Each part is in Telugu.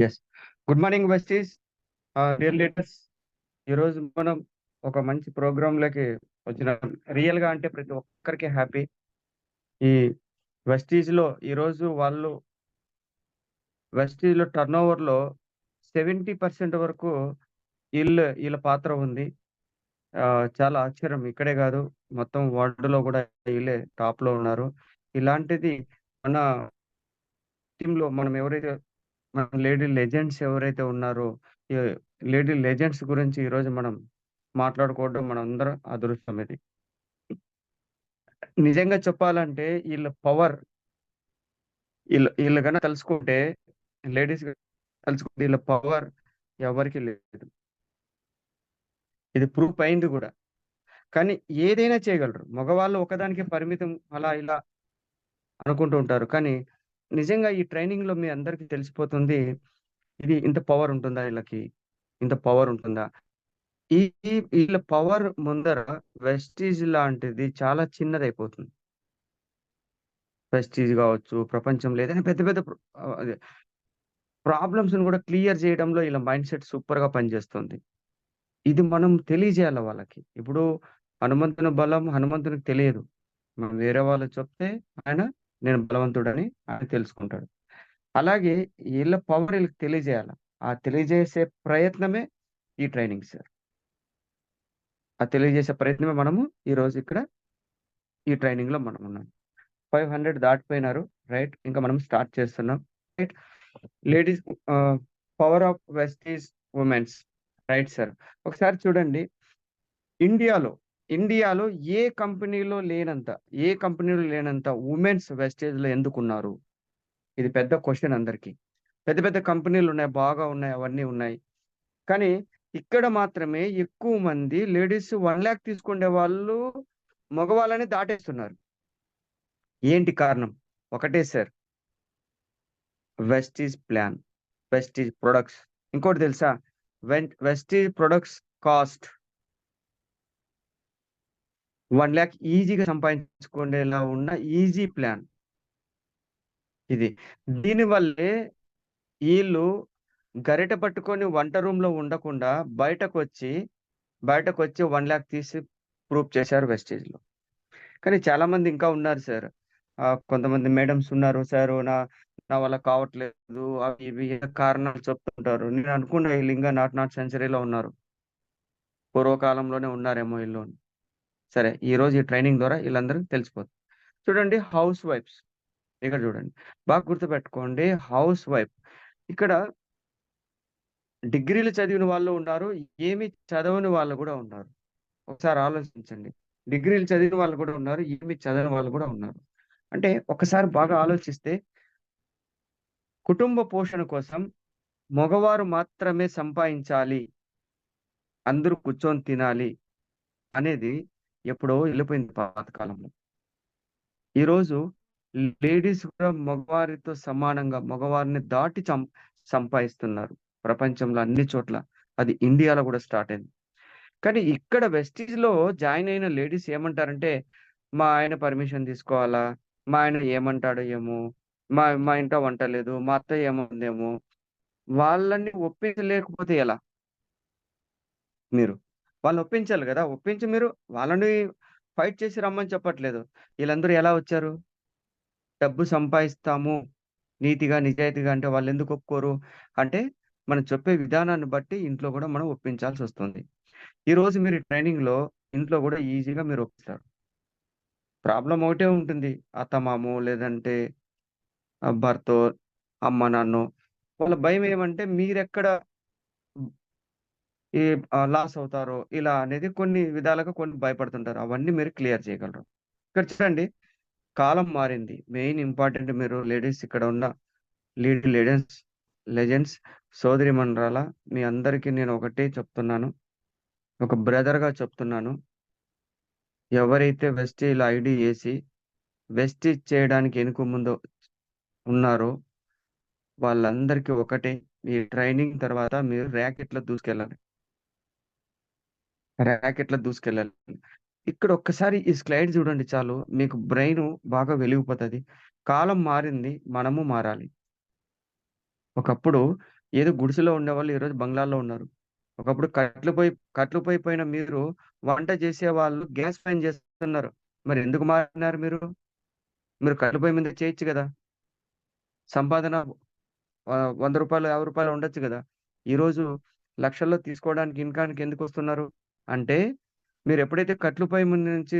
Yes. Good morning Vestiges, dear leaders. ఈరోజు మనం ఒక మంచి ప్రోగ్రాంలోకి వచ్చిన రియల్గా అంటే ప్రతి ఒక్కరికి హ్యాపీ. ఈ వెస్టీజ్లో ఈరోజు వాళ్ళు వెస్టీజ్లో టర్న్ ఓవర్లో 70% వరకు వీళ్ళ పాత్ర ఉంది. చాలా ఆశ్చర్యం, ఇక్కడే కాదు మొత్తం వరల్డ్లో కూడా వీళ్ళే టాప్లో ఉన్నారు. ఇలాంటిది మన టీంలో మన లేడీ లెజెండ్స్ ఎవరైతే ఉన్నారో, ఈ లేడీ లెజెండ్స్ గురించి ఈరోజు మనం మాట్లాడుకోవడం మనందరం అదృష్టం ఇది. నిజంగా చెప్పాలంటే వీళ్ళ పవర్, వీళ్ళు కన్నా తలుచుకుంటే, లేడీస్ తలుచుకుంటే వీళ్ళ పవర్ ఎవరికి లేదు. ఇది ప్రూఫ్ అయింది కూడా. కానీ ఏదైనా చేయగలరు. మగవాళ్ళు ఒకదానికి పరిమితం అలా ఇలా అనుకుంటూ ఉంటారు. కానీ నిజంగా ఈ ట్రైనింగ్ లో మీ అందరికీ తెలిసిపోతుంది, ఇది ఇంత పవర్ ఉంటుందా, వీళ్ళకి ఇంత పవర్ ఉంటుందా. ఈ వీళ్ళ పవర్ ముందర వెస్టీజ్ లాంటిది చాలా చిన్నదైపోతుంది. వెస్టీజ్ కావచ్చు, ప్రపంచంలో ఏదైనా పెద్ద పెద్ద ప్రాబ్లమ్స్ కూడా క్లియర్ చేయడంలో వీళ్ళ మైండ్ సెట్ సూపర్ గా పనిచేస్తుంది. ఇది మనం తెలియజేయాలి వాళ్ళకి. ఇప్పుడు హనుమంతుని బలం హనుమంతునికి తెలియదు. మనం వేరే వాళ్ళు చెప్తే ఆయన నేను బలవంతుడని ఆయన తెలుసుకుంటాడు. అలాగే వీళ్ళ పవర్ వీళ్ళకి తెలియజేయాలి. ఆ తెలియజేసే ప్రయత్నమే ఈ ట్రైనింగ్ సార్. ఆ తెలియజేసే ప్రయత్నమే మనము ఈ రోజు ఇక్కడ ఈ ట్రైనింగ్ లో మనం ఉన్నాం. 500 దాటిపోయినారు, రైట్. ఇంకా మనం స్టార్ట్ చేస్తున్నాం, right. Ladies, power of Vestiges women's, right sir. ఒకసారి చూడండి, ఇండియాలో ఇండియాలో ఏ కంపెనీలో లేనంత ఉమెన్స్ వెస్టేజ్ లో ఎందుకున్నారు? ఇది పెద్ద క్వశ్చన్ అందరికి. పెద్ద పెద్ద కంపెనీలు ఉన్నాయి, బాగా ఉన్నాయి, అవన్నీ ఉన్నాయి. కానీ ఇక్కడ మాత్రమే ఎక్కువ మంది లేడీస్ 1 lakh తీసుకునే వాళ్ళు మగవాళ్ళని దాటేస్తున్నారు. ఏంటి కారణం? ఒకటే sir, Vestige plan, Vestige products. ఇంకోటి తెలుసా? వెస్టీజ్ ప్రొడక్ట్స్ కాస్ట్ 1 lakh ఈజీగా సంపాదించుకునేలా ఉన్న ఈజీ ప్లాన్ ఇది. దీనివల్లే వీళ్ళు గరిట పట్టుకొని వంట రూమ్ లో ఉండకుండా బయటకు వచ్చి 1 lakh తీసి ప్రూవ్ చేశారు వెస్టేజ్ లో. కానీ చాలా మంది ఇంకా ఉన్నారు సార్. కొంతమంది మేడమ్స్ ఉన్నారు సార్, నా నా వల్ల కావట్లేదు, అవి ఇవి కారణాలు చెప్తుంటారు. నేను అనుకున్న వీళ్ళు ఇంకా నాట్ సెంచరీలో ఉన్నారు, పూర్వకాలంలోనే ఉన్నారేమో వీళ్ళు. సరే, ఈ రోజు ఈ ట్రైనింగ్ ద్వారా వీళ్ళందరికీ తెలిసిపోతుంది. చూడండి, హౌస్ వైఫ్స్ ఇక్కడ చూడండి, బాగా గుర్తుపెట్టుకోండి. హౌస్ వైఫ్ ఇక్కడ డిగ్రీలు చదివిన వాళ్ళు ఉన్నారు, ఏమి చదవని వాళ్ళు కూడా ఉన్నారు. ఒకసారి ఆలోచించండి. డిగ్రీలు చదివిన వాళ్ళు కూడా ఉన్నారు, ఏమి చదవని వాళ్ళు కూడా ఉన్నారు. అంటే ఒకసారి బాగా ఆలోచిస్తే, కుటుంబ పోషణ కోసం మగవారు మాత్రమే సంపాదించాలి, అందరూ కూర్చొని తినాలి అనేది ఎప్పుడో వెళ్ళిపోయింది పాతకాలంలో. ఈరోజు లేడీస్ కూడా మగవారితో సమానంగా, మగవారిని దాటి సంపాదిస్తున్నారు ప్రపంచంలో అన్ని చోట్ల. అది ఇండియాలో కూడా స్టార్ట్ అయింది. కానీ ఇక్కడ వెస్టీజ్ లో జాయిన్ అయిన లేడీస్ ఏమంటారంటే, మా ఆయన పర్మిషన్ తీసుకోవాలా, మా ఆయన ఏమంటాడో ఏమో, మా ఇంట వంట లేదు, మా అత్త ఏముందేమో. వాళ్ళని ఒప్పించలేకపోతే ఎలా? మీరు వాళ్ళని ఒప్పించాలి కదా. ఒప్పించి మీరు వాళ్ళని ఫైట్ చేసి రమ్మని చెప్పట్లేదు. వీళ్ళందరూ ఎలా వచ్చారు? డబ్బు సంపాదిస్తాము నీతిగా నిజాయితీగా అంటే వాళ్ళు ఎందుకు ఒప్పుకోరు? అంటే మనం చెప్పే విధానాన్ని బట్టి ఇంట్లో కూడా మనం ఒప్పించాల్సి వస్తుంది. ఈ రోజు మీరు ట్రైనింగ్ లో ఇంట్లో కూడా ఈజీగా మీరు ఒప్పిస్తారు. ప్రాబ్లం ఒకటే ఉంటుంది, అత్తమామో లేదంటే భర్తో, అమ్మ నాన్నో. వాళ్ళ భయం ఏమంటే మీరెక్కడ ఈ లాస్ అవుతారో ఇలా అనేది కొన్ని విధాలుగా కొన్ని భయపడుతుంటారు. అవన్నీ మీరు క్లియర్ చేయగలరు. ఇక్కడ చూడండి, కాలం మారింది. మెయిన్ ఇంపార్టెంట్, మీరు లేడీస్ ఇక్కడ ఉన్న లీడ్ లెజెండ్స్ సోదరి మండరాల, మీ అందరికీ నేను ఒకటే చెప్తున్నాను, ఒక బ్రదర్ గా చెప్తున్నాను. ఎవరైతే వెస్టీజ్ ఐడి వేసి వెస్టీజ్ చేయడానికి వెనుక ముందు ఉన్నారో వాళ్ళందరికీ ఒకటే, ఈ ట్రైనింగ్ తర్వాత మీరు ర్యాకెట్లో దూసుకెళ్ళాలి. ఇక్కడ ఒక్కసారి ఈ స్లైడ్ చూడండి చాలు, మీకు బ్రెయిన్ బాగా వెలిగిపోతుంది. కాలం మారింది, మనము మారాలి. ఒకప్పుడు ఏదో గుడిసెలో ఉండేవాళ్ళు ఈరోజు బంగ్లాల్లో ఉన్నారు. ఒకప్పుడు కట్లు పొయ్యి పైన మీరు వంట చేసేవాళ్ళు గ్యాస్ పైన చేస్తున్నారు. మరి ఎందుకు మారినారు మీరు? మీరు కట్ల పొయ్యి మీద చేయొచ్చు గదా! సంపాదన రూ. 100, రూ. 50 ఉండొచ్చు గదా! ఈరోజు లక్షల్లో తీసుకోవడానికి ఇన్కానికి ఎందుకొస్తున్నారు? అంటే మీరెప్పుడైతే కట్ల పొయ్యి ముందు నుంచి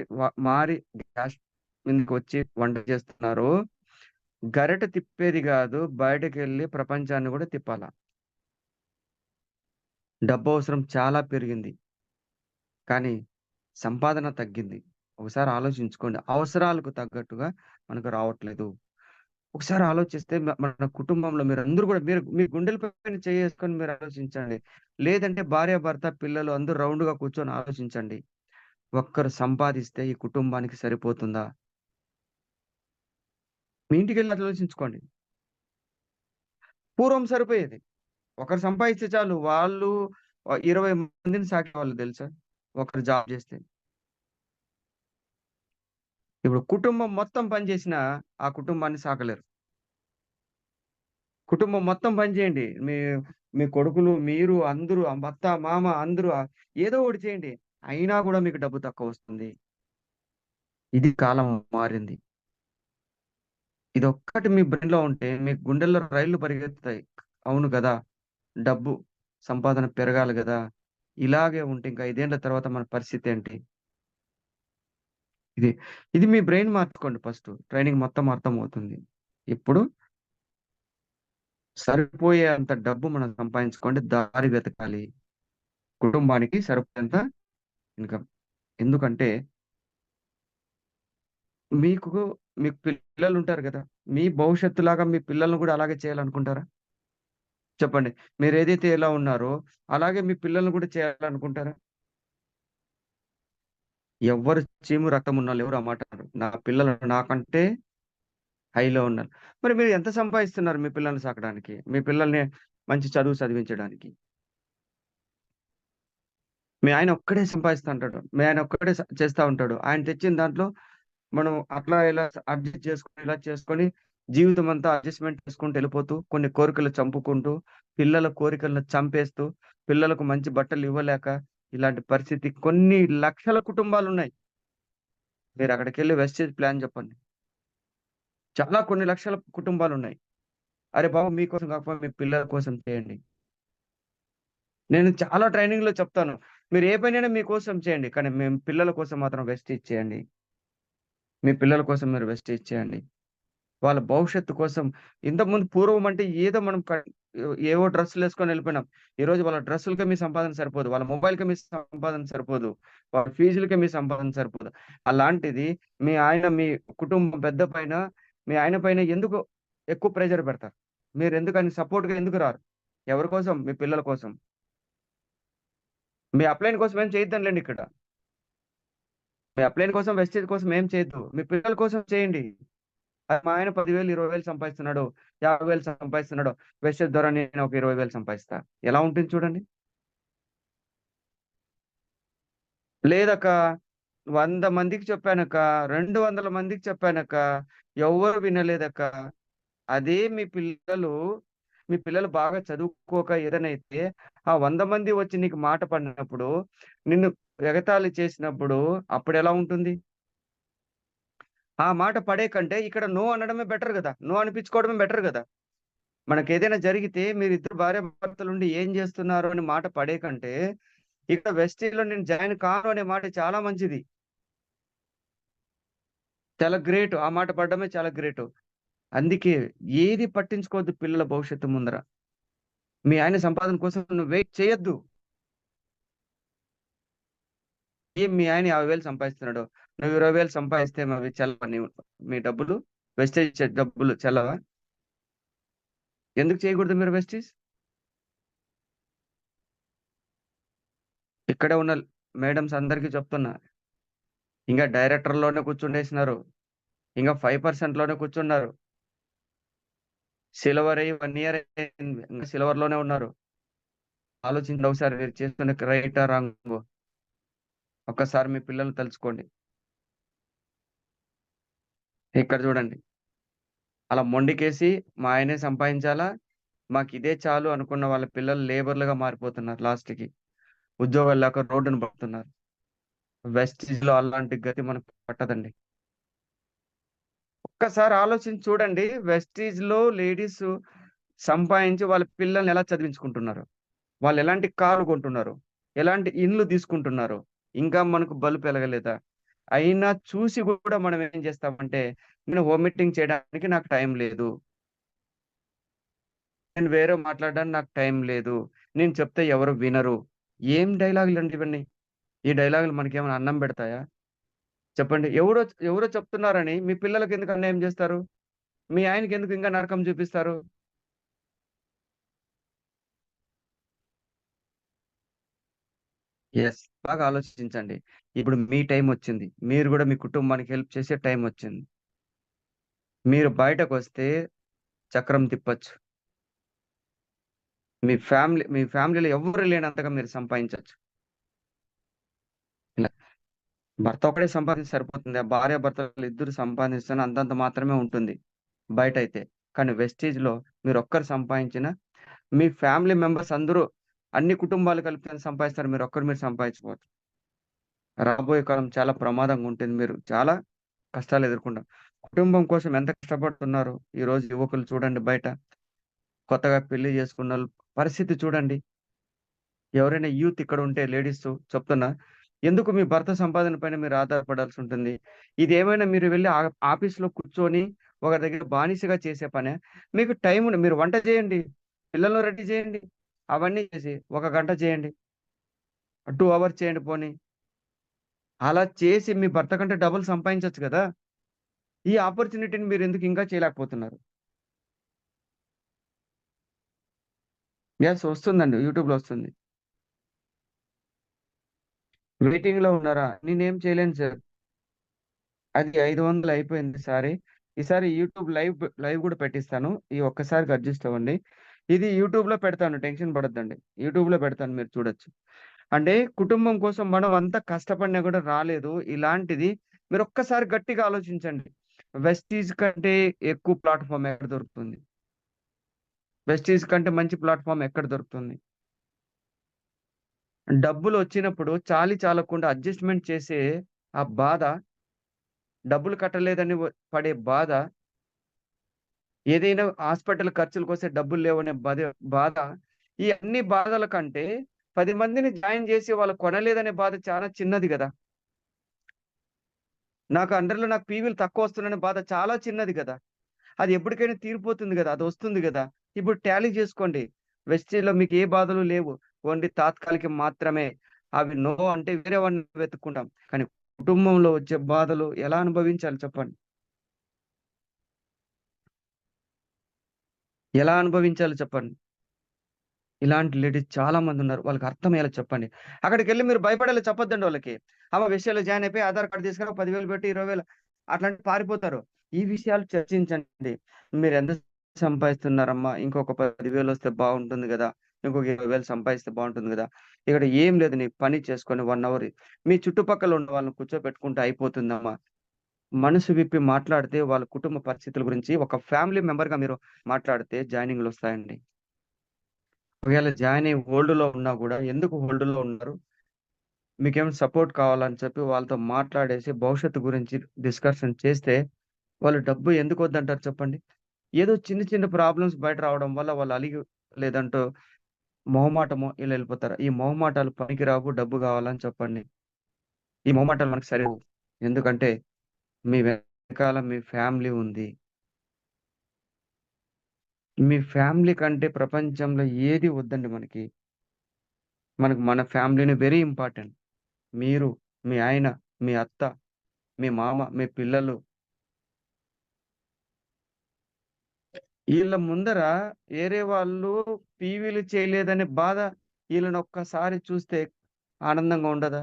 మారి గ్యాస్ మీదకొచ్చి వంట చేస్తున్నారో, గరిటె తిప్పేది గాదు, బయటకెళ్ళి ప్రపంచాన్ని గూడా తిప్పాల. డబ్బవసరం చాలా పెరిగింది. కానీ సంపాదన తగ్గింది. ఒకసారి ఆలోచించుకోండి. అవసరాలకు తగ్గట్టుగా మనకు రావట్లేదు. ఒకసారి ఆలోచిస్తే మన కుటుంబంలో మీరందరూ గూడా మీరు మీ గుండెల పైన చేయేసుకొని మీరు ఆలోచించండి. లేదంటే భార్యాభర్త, పిల్లలు అందరూ రౌండ్‌గా కూర్చొని ఆలోచించండి. ఒక్కరు సంపాదిస్తే ఈ కుటుంబానికి సరిపోతుందా? మీ ఇంటికెళ్ళి ఆలోచించుకోండి. పూర్వం సరిపోయేది. ఒకరు సంపాదిస్తే చాలు. వాళ్ళు 20 మందిని సాకేవాళ్ళు తెలుసా? ఒకరు జాబ్ జేస్తే. ఇప్పుడు కుటుంబం మొత్తం పని జేసినా, ఆ కుటుంబాన్ని సాకలేరు. కుటుంబం మొత్తం పని చేయండి. మీ మీ కొడుకులు, మీరు అందరూ అత్త, మామ అందరూ ఏదో ఒకటి చేయండి. అయినా గూడా మీకు డబ్బు తక్కువొస్తుంది. ఇది కాలం మారింది. ఇదొక్కటి మీ బ్రెయిన్‌లో ఉంటే మీ గుండెల్లో రైళ్లు పరిగెత్తుతాయి. అవును గదా! డబ్బు సంపాదన పెరగాలి గదా! ఇలాగే ఉంటే ఇంకా 5 ఏళ్ల తర్వాత మన పరిస్థితేంటి? ఇది ఇది మీ బ్రెయిన్ మార్చుకోండి ఫస్టు. ట్రైనింగ్ మొత్తం అర్థమవుతుంది. ఇప్పుడు సరిపోయే అంత డబ్బు మనం సంపాదించుకోండి. దారి వెతకాలి. కుటుంబానికి సరిపోయేంత ఇన్‌కమ్. ఎందుకంటే మీకు మీకు పిల్లలుంటారు గదా! మీ భవిష్యత్తులాగా మీ పిల్లల్ని గూడా అలాగే చేయాలనుకుంటారా? చెప్పండి. మీరేదైతే ఎలా ఉన్నారో అలాగే మీ పిల్లల్ని గూడా చేయాలనుకుంటారా? ఎవ్వరు చీము రక్తం ఉన్నోళ్ళు ఎవరు ఆ మాట అనరు. నా పిల్లలు నాకంటే హైలో ఉన్నారు. మరి మీరు ఎంత సంపాదిస్తున్నారు మీ పిల్లల్ని సాకడానికి? మీ పిల్లల్ని మంచి చదువు చదివించడానికి? మీ ఆయన ఒక్కడే సంపాదిస్తా ఉంటాడు. మీ ఆయన ఒక్కడే చేస్తా ఉంటాడు. ఆయన తెచ్చిన దాంట్లో మనం అట్లా ఇలా అడ్జస్ట్ చేసుకొని, ఇలా చేసుకొని జీవితమంతా అడ్జస్ట్‌మెంట్ చేసుకుంటూ ఎళ్ళిపోతూ, కొన్ని కోరికలు చంపుకుంటూ, పిల్లల కోరికలను చంపేస్తూ, పిల్లలకు మంచి బట్టలివ్వలేక, ఇలాంటి పరిస్థితి కొన్ని లక్షల కుటుంబాలున్నాయి. మీరక్కడికెళ్ళి వెస్టేజ్ ప్లాన్ జెప్పండి. చాలా కొన్ని లక్షల కుటుంబాలున్నాయి. అరె బాబు! మీకోసం కాకపోయినా మీ పిల్లల కోసం చేయండి. నేను చాలా ట్రైనింగ్‌లో చెప్తాను. మీరు ఏ పనైనా మీకోసం చేయండి. కానీ మేము పిల్లల కోసం మాత్రం వెస్టేజ్ చేయండి. మీ పిల్లల కోసం మీరు వెస్టేజ్ చేయండి. వాళ్ళ భవిష్యత్తు కోసం ఇంతకుముందు పూర్వం అంటే ఏదో మనం ఏవో డ్రెస్సులేసుకొని ఎళ్ళిపోయినాం. ఈరోజు వాళ్ళ డ్రెస్సులకే మీ సంపాదన సరిపోదు. వాళ్ళ మొబైల్‌కే మీ సంపాదన సరిపోదు. వాళ్ళ ఫీజులకే మీ సంపాదన సరిపోదు. అలాంటిది మీ కుటుంబం పెద్ద పైన మీ ఆయన పైన ఎందుకు ఎక్కువ ప్రెషర్ పెడతారు? మీరెందుకని సపోర్ట్‌గా ఎందుకు రారు? ఎవరి కోసం? మీ పిల్లల కోసం. మీ అప్‌లైన్ కోసం ఏం చేయొద్దంలేండి ఇక్కడ. మీ అప్‌లైన్ కోసం, వెస్టేజ్ కోసం ఏం చేయొద్దు. మీ పిల్లల కోసం చేయండి. మా ఆయన 10,000, 20,000 సంపాదిస్తున్నాడు. 50,000 సంపాదిస్తున్నాడు. వెస్టేజ్ ద్వారా నేను ఒక 20,000 సంపాదిస్తా. ఎలా ఉంటుంది చూడండి. లేదక్కా 100 మందికి చెప్పానక్కా, 200 మందికి చెప్పానక్కా, ఎవ్వరు వినలేదక్కా. అదే మీ పిల్లలు బాగా చదువుకోక ఏదైనైతే, ఆ 100 మంది వచ్చి నీకు మాట పడినప్పుడు, నిన్ను ఎగతాళి చేసినప్పుడు అప్పుడెలా ఉంటుంది? ఆ మాట పడే కంటే ఇక్కడ నో అనడమే బెటర్ గదా! నో అనిపించుకోవడమే బెటర్ గదా! మనకేదైనా జరిగితే మీరిద్దరు భార్యాభర్తలుండి ఏం జేస్తున్నారు అని మాట పడే కంటే, ఇక్కడ వెస్టీజ్‌లో నేను జాయిన్ కాను అనే మాట చాలా మంచిది. చాలా గ్రేట్. ఆ మాట పడడమే చాలా గ్రేటు. అందుకే ఏది పట్టించుకోవద్దు పిల్లల భవిష్యత్తు ముందర. మీ ఆయన సంపాదన కోసం నువ్వు వెయిట్ చేయొద్దు. మీ ఆయన 50,000 సంపాదిస్తున్నాడు. నువ్వు 20,000 సంపాదిస్తే అవి చెల్లవా మీ డబ్బులు? వెస్టేజ్ డబ్బులు చెల్లవా? ఎందుకు చేయకూడదు మీరు వెస్టీజ్? ఇక్కడే ఉన్న మేడమ్స్ అందరికి చెప్తున్నా. ఇంగా డైరెక్టర్‌లోనే కూర్చుండేసినారు. ఇంగా 5% లోనే కూర్చున్నారు. సిల్వర్ అయ్యి 1 ఇయర్ అయింది. ఇంగా సిల్వర్‌లోనే ఉన్నారు. ఆలోచించండి ఒకసారి మీరు చేస్తున్న రైటా? రాంగో? ఒక్కసారి మీ పిల్లల్ని తలుచుకోండి. ఇక్కడ చూడండి. అలా మొండికేసి మా ఆయనే సంపాదించాలా? మాకిదే చాలు అనుకున్న వాళ్ళ పిల్లలు లేబర్‌లుగా మారిపోతున్నారు లాస్ట్‌కి. ఉద్యోగాలు లేక రోడ్డున పడుతున్నారు. వెస్టీజ్‌లో అలాంటి గతి మనకు పట్టదండి. ఒక్కసారి ఆలోచించి చూడండి. వెస్టీజ్‌లో లేడీసు సంపాదించి వాళ్ళ పిల్లల్ని ఎలా చదివించుకుంటున్నారో. వాళ్ళెలాంటి కార్లు కొంటున్నారో. ఎలాంటి ఇండ్లు తీసుకుంటున్నారో. ఇంకా మనకు బలుపు ఎలగలేదా? అయినా చూసి గూడా మనం ఏం చేస్తామంటే, నేను వామిటింగ్ చేయడానికి నాకు టైం లేదు. నేను వేరే మాట్లాడడానికి నాకు టైం లేదు. నేను చెప్తే ఎవరు వినరు. ఏం డైలాగులండి ఇవన్నీ? ఈ డైలాగులు మనకేమైనా అన్నం పెడతాయా? చెప్పండి. ఎవరో ఎవరో చెప్తున్నారని మీ పిల్లలకెందుకు అన్యాయం జేస్తారు? మీ ఆయనకెందుకు ఇంకా నరకం చూపిస్తారు? యెస్. బాగా ఆలోచించండి. ఇప్పుడు మీ టైమొచ్చింది. మీరు గూడా మీ కుటుంబానికి హెల్ప్ చేసే టైమొచ్చింది. మీరు బయటకొస్తే చక్రం తిప్పొచ్చు. మీ ఫ్యామిలీలో ఎవ్వరు లేనంతగా మీరు సంపాదించొచ్చు. ఇలా భర్త ఒక్కడే సంపాదిస్తే సరిపోతుందా? భార్యాభర్తలు ఇద్దరు సంపాదిస్తేనే అంతంత మాత్రమే ఉంటుంది బయటైతే. కానీ వెస్టీజ్‌లో మీరొక్కరు సంపాదించినా, మీ ఫ్యామిలీ మెంబర్స్ అందరూ అన్ని కుటుంబాలు కలిపి ఎంత సంపాదిస్తారు. మీరు సంపాదించకపోతే. రాబోయే కాలం చాలా ప్రమాదంగా ఉంటుంది. మీరు చాలా కష్టాలు ఎదుర్కొంటారు. కుటుంబం కోసం ఎంత కష్టపడుతున్నారో ఈరోజు యువకులు చూడండి బయట. కొత్తగా పెళ్లి చేసుకున్నోళ్ళు పరిస్థితి చూడండి. ఎవరైనా యూత్ ఇక్కడ ఉంటే లేడీసు చెప్తున్నా, ఎందుకు మీ భర్త సంపాదన పైన మీరు ఆధారపడాల్సి ఉంటుంది. ఇదేమైనా మీరు వెళ్లి ఆఫీస్‌లో కూర్చొని ఒకరి దగ్గర బానిసగా చేసే పనా? మీకు టైం మీరు వంట చేయండి. పిల్లల్ని రెడీ చేయండి. అవన్నీ చేసి ఒక గంట చేయండి. 2 అవర్స్ చేయండి పోనీ. అలా చేసి మీ భర్త కంటే డబుల్ సంపాదించొచ్చు గదా! ఈ ఆపర్చునిటీని మీరెందుకు ఇంకా చేయలేకపోతున్నారు? యెస్ వస్తుందండి. యూట్యూబ్‌లో వస్తుంది. వెయిటింగ్‌లో ఉన్నారా? నేనేం చేయలేను సార్. అది 500 అయిపోయింది ఈసారి. ఈసారి యూట్యూబ్ లైవ్ గూడా పెట్టిస్తాను. ఈ ఒక్కసారికి అడ్జస్ట్ అవ్వండి. ఇది యూట్యూబ్‌లో పెడతాను. టెన్షన్ పడొద్దండి. యూట్యూబ్‌లో పెడతాను మీరు చూడొచ్చు. అంటే కుటుంబం కోసం మనం అంత కష్టపడినా గూడా రాలేదు. ఇలాంటిది మీరొక్కసారి గట్టిగా ఆలోచించండి. వెస్టీజ్ కంటే ఎక్కువ ప్లాట్‌ఫార్మ్ ఎక్కడ దొరుకుతుంది? వెస్టీజ్ కంటే మంచి ప్లాట్‌ఫార్మ్ ఎక్కడ దొరుకుతుంది? డబ్బులొచ్చినప్పుడు చాలీ చాలకుండా అడ్జస్ట్‌మెంట్ చేసే ఆ బాధ, డబ్బులు కట్టలేదని పడే బాధ, ఏదైనా హాస్పిటల్ ఖర్చులకొస్తే డబ్బులు లేవనే బాధ, ఈ అన్ని బాధల కంటే 10 మందిని జాయిన్ జేసి వాళ్ళు కొనలేదనే బాధ చాలా చిన్నది గదా! నాకు పీవీలు తక్కువొస్తున్నాయనే బాధ చాలా చిన్నది గదా! అది ఎప్పటికైనా తీరిపోతుంది గదా! అదొస్తుంది గదా! ఇప్పుడు టాలీ జేసుకోండి. వెస్టేజ్‌లో మీకు ఏ బాధలు లేవు. ఓన్లీ తాత్కాలికం మాత్రమే. అవి నో అంటే వేరే వాడిని వెతుక్కుంటాం. కానీ కుటుంబంలో వచ్చే బాధలు ఎలా అనుభవించాలి చెప్పండి? ఎలా అనుభవించాలో చెప్పండి? ఇలాంటి లేడీస్ చాలా మందున్నారు. వాళ్ళకి అర్థమయ్యేలా చెప్పండి. అక్కడికెళ్లి మీరు భయపడేలా చెప్పొద్దండి వాళ్ళకి. అమ్మ విషయాల్లో జాయిన్ అయిపోయి ఆధార్ కార్డ్ తీసుకురా 10,000 పెట్టి 20,000 అట్లాంటి పారిపోతారు. ఈ విషయాలు చర్చించండి. మీరెంత సంపాదిస్తున్నారమ్మా? ఇంకొక 10,000 వస్తే బావుంటుంది గదా! ఇంకొక 20,000 సంపాదిస్తే బావుంటుంది గదా! ఇక్కడ ఏం లేదు నీ పని చేసుకొని 1 అవర్ మీ చుట్టుపక్కల ఉన్న వాళ్ళని కూర్చోబెట్టుకుంటే అయిపోతుందమ్మా. మనసు విప్పి మాట్లాడితే వాళ్ళ కుటుంబ పరిస్థితుల గురించి ఒక ఫ్యామిలీ మెంబర్‌గా మీరు మాట్లాడితే జాయినింగ్‌లొస్తాయండి. ఒకవేళ జాయిన్ అయ్యి హోల్డ్‌లో ఉన్నా గూడా ఎందుకు హోల్డ్‌లో ఉన్నారు? మీకేమైనా సపోర్ట్ కావాలని చెప్పి వాళ్ళతో మాట్లాడేసి భవిష్యత్తు గురించి డిస్కషన్ చేస్తే, వాళ్ళు డబ్బు ఎందుకు వద్దంటారు చెప్పండి? ఏదో చిన్న చిన్న ప్రాబ్లమ్స్ బయట రావడం వల్ల వాళ్ళు అలిగి లేదంటూ మొహమాటమో ఇలా ఎళ్ళిపోతారు. ఈ మొహమాటాలు పనికిరావు డబ్బు కావాలని చెప్పండి. ఈ మొహమాటాలు మనకు సరిపోవు. ఎందుకంటే మీ వెనకాల మీ ఫ్యామిలీ ఉంది. మీ ఫ్యామిలీ కంటే ప్రపంచంలో ఏది వద్దండి మనకి. మనకు మన ఫ్యామిలీనే వెరీ ఇంపార్టెంట్. మీరు, మీ ఆయన, మీ అత్త, మీ మామ, మీ పిల్లలు ఈళ్ళ ముందర వేరే వాళ్ళు పీవీలు చేయలేదనే బాధ ఈళ్ళనొక్కసారి చూస్తే ఆనందంగా ఉండదా?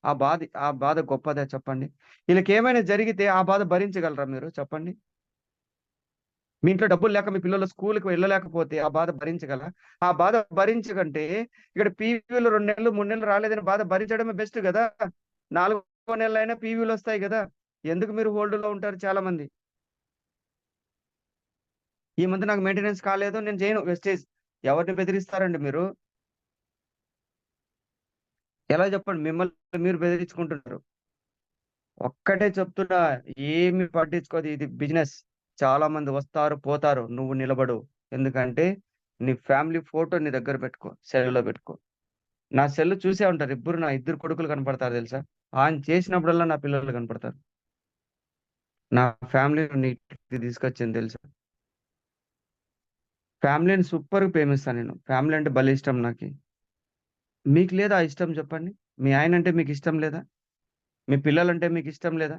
ఆ బాధ గొప్పదా చెప్పండి? ఈళ్ళకేమైనా జరిగితే ఆ బాధ భరించగలరా మీరు చెప్పండి? మీ ఇంట్లో డబ్బులు లేక మీ పిల్లలు స్కూలుకి వెళ్ళలేకపోతే ఆ బాధ భరించగలరా? ఆ బాధ భరించకంటే ఇక్కడ పీవీలు 2 నెలలు, 3 నెలలు రాలేదని బాధ భరించడమే బెస్ట్ గదా! నాలుగో నెలలైనా పీవీలొస్తాయి గదా! ఎందుకు మీరు హోల్డ్‌లో ఉంటారు చాలా మంది? ఈ మంత్ నాకు మెయింటెనెన్స్ కాలేదు, నేను చేయను వెస్టేజ్. ఎవరిని బెదిరిస్తారండి మీరు? ఎలా చెప్పండి? మిమ్మల్ని మీరు బెదిరించుకుంటున్నారు. ఒక్కటే చెప్తున్నా, ఏమి పట్టించుకోదు, ఇది బిజినెస్. చాలా మంది వస్తారు పోతారు, నువ్వు నిలబడు. ఎందుకంటే నీ ఫ్యామిలీ ఫోటో నీ దగ్గర పెట్టుకో, సెల్లో పెట్టుకో. నా సెల్ చూసే ఉంటారు, నా ఇద్దరు కొడుకులు కనపడతారు తెలుసా. ఆయన చేసినప్పుడల్లా నా పిల్లలు కనపడతారు. నా ఫ్యామిలీని నీటికి తీసుకొచ్చింది తెలుసా. ఫ్యామిలీని సూపర్ ప్రేమిస్తాను నేను. ఫ్యామిలీ అంటే భలే ఇష్టం నాకు. మీకు లేదా ఆ ఇష్టం చెప్పండి? మీ ఆయన అంటే మీకు ఇష్టం లేదా? మీ పిల్లలంటే మీకు ఇష్టం లేదా?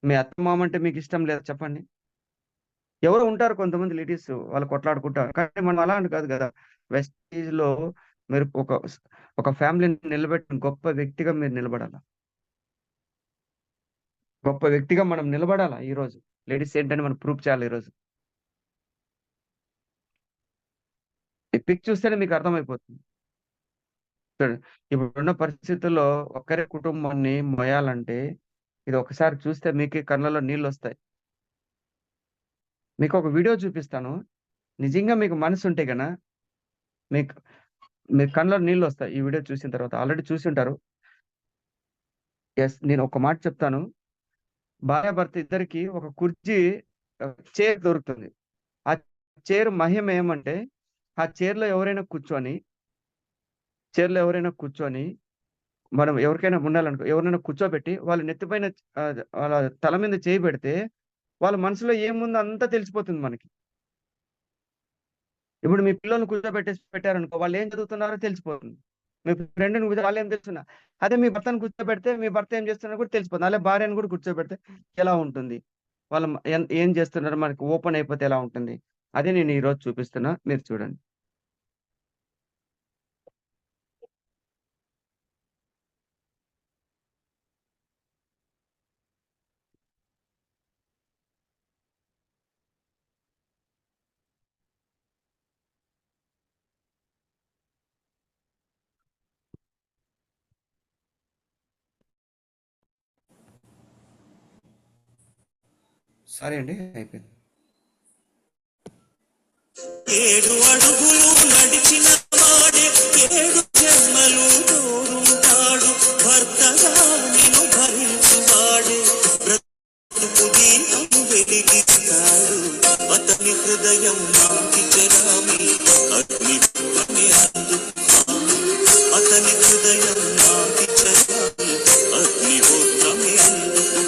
మీ అత్త మామ అంటే మీకు ఇష్టం లేదా చెప్పండి? ఎవరో ఉంటారు కొంతమంది లేడీస్, వాళ్ళు కొట్లాడుకుంటారు, కానీ మనం అలా అని కాదు కదా. వెస్టీజ్ లో మీరు ఒక ఫ్యామిలీని నిలబెట్టిన గొప్ప వ్యక్తిగా మీరు నిలబడాలి. గొప్ప వ్యక్తిగా మనం నిలబడాలా ఈ రోజు. లేడీస్ ఏంటని మనం ప్రూవ్ చేయాలి ఈ రోజు. ఈ పిక్ చూస్తేనే మీకు అర్థమైపోతుంది. చూడండి, ఇప్పుడున్న పరిస్థితుల్లో ఒక్కరే కుటుంబాన్ని మోయాలంటే, ఇది ఒకసారి చూస్తే మీకే కళ్ళలో నీళ్ళు వస్తాయి. మీకు ఒక వీడియో చూపిస్తాను. నిజంగా మీకు మనసు ఉంటే గన మీకు మీ కళ్ళలో నీళ్ళు వస్తాయి ఈ వీడియో చూసిన తర్వాత. ఆల్రెడీ చూసి ఉంటారు. ఎస్, నేను ఒక మాట చెప్తాను. భార్యాభర్త ఇద్దరికి ఒక కుర్చీ, చైర్ దొరుకుతుంది. ఆ చైర్ మహిమ ఏమంటే, ఆ చైర్లో ఎవరైనా కూర్చొని చైర్లో ఎవరైనా కూర్చొని మనం ఎవరికైనా ఉండాలనుకో, ఎవరినైనా కూర్చోబెట్టి వాళ్ళ నెత్తిపైన వాళ్ళ తల మీద చేయి పెడితే వాళ్ళ మనసులో ఏముందో అంతా తెలిసిపోతుంది మనకి. ఇప్పుడు మీ పిల్లల్ని కూర్చోబెట్టేసి పెట్టారనుకో, వాళ్ళు ఏం చదువుతున్నారో తెలిసిపోతుంది. మీ ఫ్రెండ్ని కూర్చో, వాళ్ళు ఏం తెలుస్తున్నా. అదే మీ భర్తను కూర్చోబెడితే మీ భర్త ఏం చేస్తున్నారో కూడా తెలిసిపోతుంది. అలా భార్యను కూడా కూర్చోబెడితే ఎలా ఉంటుంది, వాళ్ళు ఏం చేస్తున్నారు మనకి ఓపెన్ అయిపోతే ఎలా ఉంటుంది. అదే నేను ఈ రోజు చూపిస్తున్నా, మీరు చూడండి. సరే అండి, అయిపోయింది. 7 అడుగులు నడిచిన వాడే 7 జన్మలు తోడుంటాడు. భర్తగా నిన్ను భరించువాడే బ్రతుకు దీపం వెలిగిస్తాడు. అతని హృదయం నాటి చెరామి అగ్ని అగ్ని అందుకు. అతని హృదయం నాటి చెరామి అగ్ని హోత్రమే అందుకు.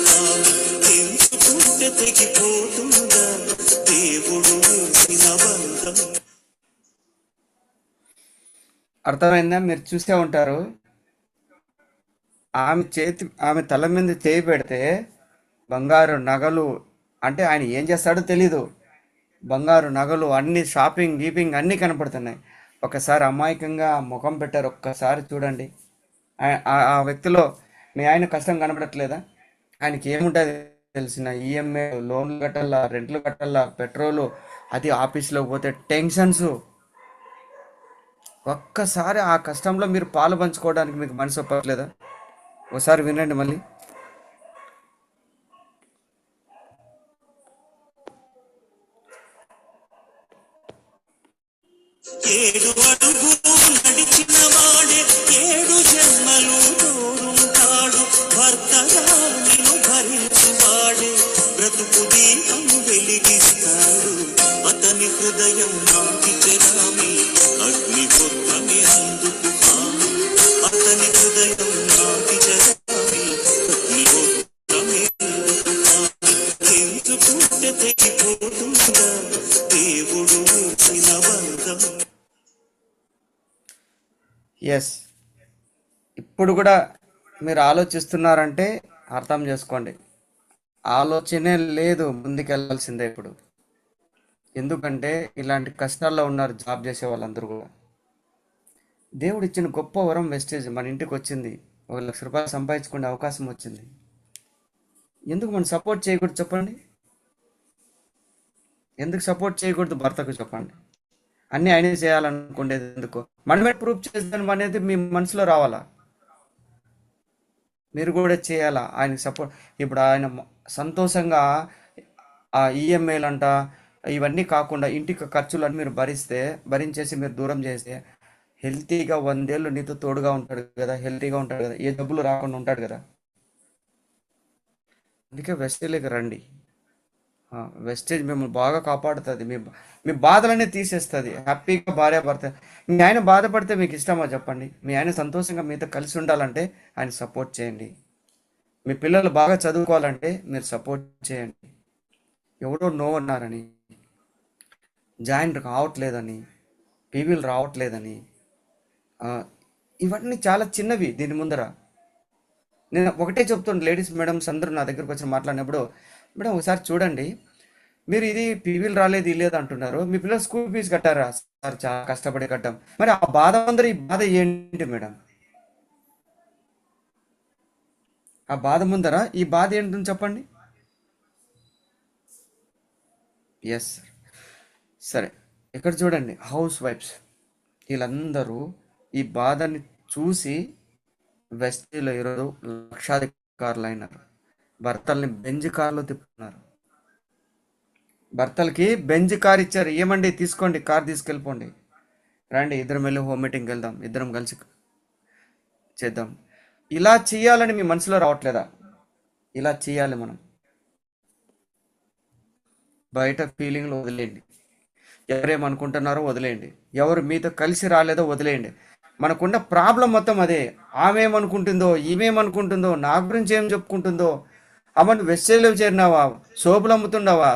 ఎంచుకుంటే తెగిపోతుందా దేవుడు వేసిన బంధం. అర్థమైందా? మీరు చూసే ఉంటారు. ఆమె తల మీద చేయి పెడితే బంగారు నగలు, అంటే ఆయన ఏం చేస్తాడో తెలీదు. బంగారు నగలు అన్ని షాపింగ్ గీపింగ్ అన్నీ కనపడుతున్నాయి. ఒకసారి అమాయకంగా ముఖం పెట్టారు, ఒక్కసారి చూడండి. ఆ వ్యక్తిలో మీ ఆయన కష్టం కనపడట్లేదా? ఆయనకి ఏముంటుంది తెలిసిన? ఈఎంఐ, లోన్లు కట్టాలా, రెంట్లు కట్టాలా, పెట్రోలు, అది ఆఫీస్లోకి పోతే టెన్షన్స్. ఒక్కసారి ఆ కష్టంలో మీరు పాలు పంచుకోవడానికి మీకు మనసు ఒప్పట్లేదా? ఒకసారి వినండి మళ్ళీ. 7 అడుగులు నడిచిన వాడే 7 జన్మలు తోడుంటాడు. భర్తగా నిన్ను భరించువాడే బ్రతుకు దీపం వెలిగిస్తాడు. అతని హృదయం నాటి చెరామి అగ్ని హోత్రమే అందుకు. అతని హృదయం నాటి చెరామి అగ్ని హోత్రమే అందుకు. ఎంచుకుంటే తెగిపోతుందా దేవుడు వేసిన బంధం. ఎస్, ఇప్పుడు కూడా మీరు ఆలోచిస్తున్నారంటే అర్థం చేసుకోండి. ఆలోచనే లేదు, ముందుకెళ్లాల్సిందే ఇప్పుడు. ఎందుకంటే ఇలాంటి కష్టాల్లో ఉన్నారు జాబ్ చేసే వాళ్ళందరూ కూడా. దేవుడు ఇచ్చిన గొప్ప వరం వెస్టేజ్ మన ఇంటికి వచ్చింది. 1,00,000 రూపాయలు సంపాదించుకునే అవకాశం వచ్చింది. ఎందుకు మనం సపోర్ట్ చేయకూడదు చెప్పండి? ఎందుకు సపోర్ట్ చేయకూడదు భర్తకు చెప్పండి? అన్నీ ఆయనే చేయాలనుకునేది ఎందుకు? మనమే ప్రూఫ్ చేద్దాం అనేది మీ మనసులో రావాలా? మీరు కూడా చేయాలా ఆయనకి సపోర్ట్? ఇప్పుడు ఆయన సంతోషంగా ఆ ఈఎంఐలు అంట, ఇవన్నీ కాకుండా ఇంటికి ఖర్చులన్నీ మీరు భరించేసి మీరు దూరం చేస్తే హెల్తీగా 100 ఏళ్ళు నీతో తోడుగా ఉంటాడు కదా, హెల్తీగా ఉంటాడు కదా, ఏ జబ్బులు రాకుండా ఉంటాడు కదా. అందుకే వెస్టేజ్కి రండి. వెస్టేజ్ మిమ్మల్ని బాగా కాపాడుతుంది. మీ బాధలన్నీ తీసేస్తుంది. హ్యాపీగా భార్య భర్త. మీ ఆయన బాధపడితే మీకు ఇష్టమా చెప్పండి? మీ ఆయన సంతోషంగా మీతో కలిసి ఉండాలంటే ఆయన సపోర్ట్ చేయండి. మీ పిల్లలు బాగా చదువుకోవాలంటే మీరు సపోర్ట్ చేయండి. ఎవడో నో అన్నారని, జాయిన్ రావట్లేదని, పీవీలు రావట్లేదని, ఆ, ఇవన్నీ చాలా చిన్నవి దీని ముందర. నేను ఒకటే చెప్తాను లేడీస్ మేడమ్స్ అందరూ నా దగ్గరకు వచ్చి మాట్లాడినప్పుడు, మేడం ఒకసారి చూడండి, మీరు ఇది పీవీలు రాలేదు ఇది లేదు అంటున్నారు, మీ పిల్లలు స్కూల్ ఫీజు కట్టారా? సార్ చాలా కష్టపడి కట్టాం. మరి ఆ బాధ అందరూ ఈ బాధ ఏంటి మేడం? ఆ బాధ ముందర ఈ బాధ ఏంటని చెప్పండి. Yes sir. సరే, ఇక్కడ చూడండి, హౌస్ వైఫ్స్ వీళ్ళందరూ ఈ బాధని చూసి వెస్టీలో ఈరోజు లక్షాధికారులు అయినారు. భర్తల్ని బెంజ్ కార్లో తిప్పుతున్నారు. భర్తలకి బెంజ్ కార్ ఇచ్చారు, ఏమండి తీసుకోండి కార్ తీసుకెళ్ళిపోండి, రండి ఇద్దరం వెళ్ళి హోమ్ మీటింగ్కి వెళ్దాం, ఇద్దరం కలిసి చేద్దాం. ఇలా చేయాలని మీ మనసులో రావట్లేదా? ఇలా చేయాలి మనం. బయట ఫీలింగ్లు వదిలేయండి, ఎవరేమనుకుంటున్నారో వదిలేయండి, ఎవరు మీతో కలిసి రాలేదో వదిలేయండి. మనకున్న ప్రాబ్లం మొత్తం అదే. ఆమె ఏమనుకుంటుందో, ఈమెమనుకుంటుందో, నా గురించి ఏం చెప్పుకుంటుందో. అమ్మ నువ్వు వెస్టేజ్లో చేరినావా? సోపులు అమ్ముతున్నావా?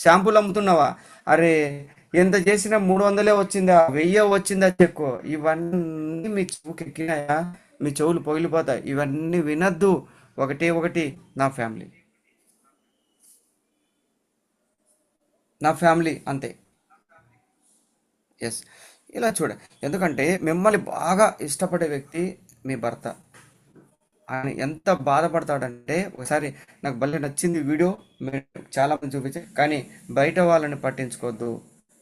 షాంపూలు అమ్ముతున్నావా? అరే, ఎంత చేసినా 300 వచ్చిందా, 1000 వచ్చిందా చెక్కు. ఇవన్నీ మీ చెవుకి ఎక్కినాయా? మీ చెవులు పగిలిపోతాయి. ఇవన్నీ వినద్దు. ఒకటే ఒకటి, నా ఫ్యామిలీ, నా ఫ్యామిలీ అంతే. ఎస్, ఇలా చూడ. ఎందుకంటే మిమ్మల్ని బాగా ఇష్టపడే వ్యక్తి మీ భర్త. ఆయన ఎంత బాధపడతాడంటే, ఒకసారి నాకు భలే నచ్చింది వీడియో, మీరు చాలా మంది చూపించారు, కానీ బయట వాళ్ళని పట్టించుకోవద్దు.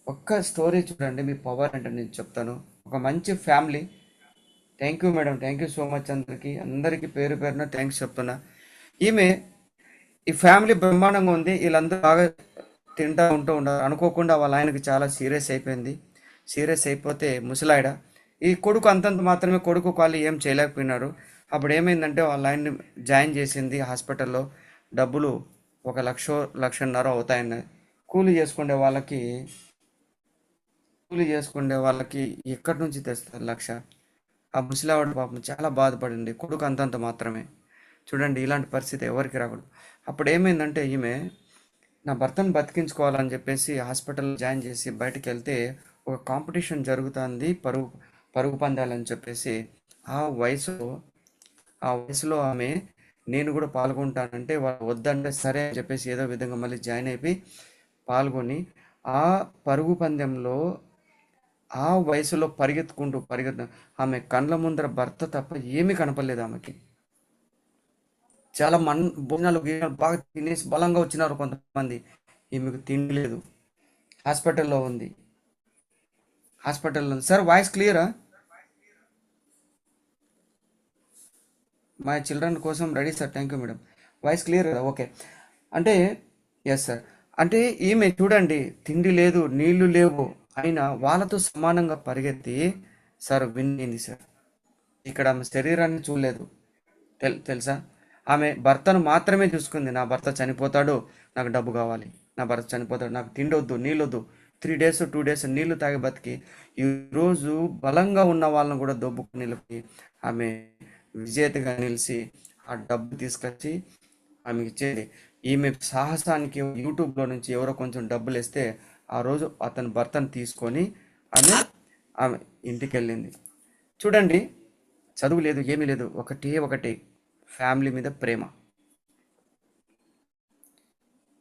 ఒక్క స్టోరీ చూడండి, మీ పవర్ అంటే నేను చెప్తాను. ఒక మంచి family. Thank you madam, thank you so much. అందరికీ పేరు పేరున థ్యాంక్స్ చెప్తున్నా. ఈమె, ఈ ఫ్యామిలీ బ్రహ్మాండంగా ఉంది, వీళ్ళందరూ బాగా తింటూ ఉంటూ ఉంటారు. అనుకోకుండా వాళ్ళ ఆయనకి చాలా సీరియస్ అయిపోయింది. సీరియస్ అయిపోతే ముసలాయడ, ఈ కొడుకు అంతంత మాత్రమే, కొడుకు వాళ్ళు ఏం చేయలేకపోయినారు. అప్పుడు ఏమైందంటే వాళ్ళ ఆయన్ని జాయిన్ చేసింది హాస్పిటల్లో. డబ్బులు 1 లక్ష 1.5 లక్ష అవుతాయన్న. కూలి చేసుకునే వాళ్ళకి కూలి చేసుకునే వాళ్ళకి ఎక్కడి నుంచి తెస్తారు 1 లక్ష? ఆ ముసలావిడ పాపం చాలా బాధపడింది. కొడుకు అంతంత మాత్రమే. చూడండి, ఇలాంటి పరిస్థితి ఎవరికి రాకూడదు. అప్పుడు ఏమైందంటే ఈమె, నా భర్తను బతికించుకోవాలని చెప్పేసి హాస్పిటల్ జాయిన్ చేసి బయటికి వెళ్తే ఒక కాంపిటీషన్ జరుగుతుంది, పరుగు పరుగు పందాలని చెప్పేసి. ఆ వయసులో ఆ వయసులో ఆమె, నేను కూడా పాల్గొంటానంటే వాళ్ళు వద్దంటే సరే అని చెప్పేసి ఏదో విధంగా మళ్ళీ జాయిన్ అయిపోయి పాల్గొని ఆ పరుగు పందెంలో ఆ వయసులో పరిగెత్తు ఆమె కండ్ల ముందర భర్త తప్ప ఏమీ కనపడలేదు ఆమెకి. చాలా భోజనాలు గీజనాలు బాగా తినేసి బలంగా వచ్చినారు కొంతమంది. ఈమెకు తిండి లేదు. హాస్పిటల్లో ఉంది. సార్ వాయిస్ క్లియరా? మా చిల్డ్రన్ కోసం ready sir, thank you madam. Voice clear కదా? ఓకే. అంటే ఎస్ సార్. అంటే ఈమె చూడండి, తిండి లేదు, నీళ్లు లేవు, అయినా వాళ్ళతో సమానంగా పరిగెత్తి సార్ విన్ అయింది సార్. ఇక్కడ ఆమె శరీరాన్ని చూడలేదు. తెలుసా? ఆమె భర్తను మాత్రమే చూసుకుంది. నా భర్త చనిపోతాడు, నాకు డబ్బు కావాలి, నా భర్త చనిపోతాడు, నాకు తిండి వద్దు, నీళ్ళు వద్దు. 3 days 2 days నీళ్లు తాగి బతికి ఈరోజు బలంగా ఉన్న వాళ్ళని కూడా దొబ్బుకు నిలిపి ఆమె విజేతగా నిలిచి ఆ డబ్బు తీసుకొచ్చి ఆమెకి ఇచ్చేది. ఈమె సాహసానికి యూట్యూబ్లో నుంచి ఎవరో కొంచెం డబ్బులు ఇస్తే ఆ రోజు అతని భర్తను తీసుకొని ఆమె ఆమె ఇంటికి వెళ్ళింది. చూడండి, చదువు లేదు, ఏమీ లేదు, ఒకటి ఫ్యామిలీ మీద ప్రేమ.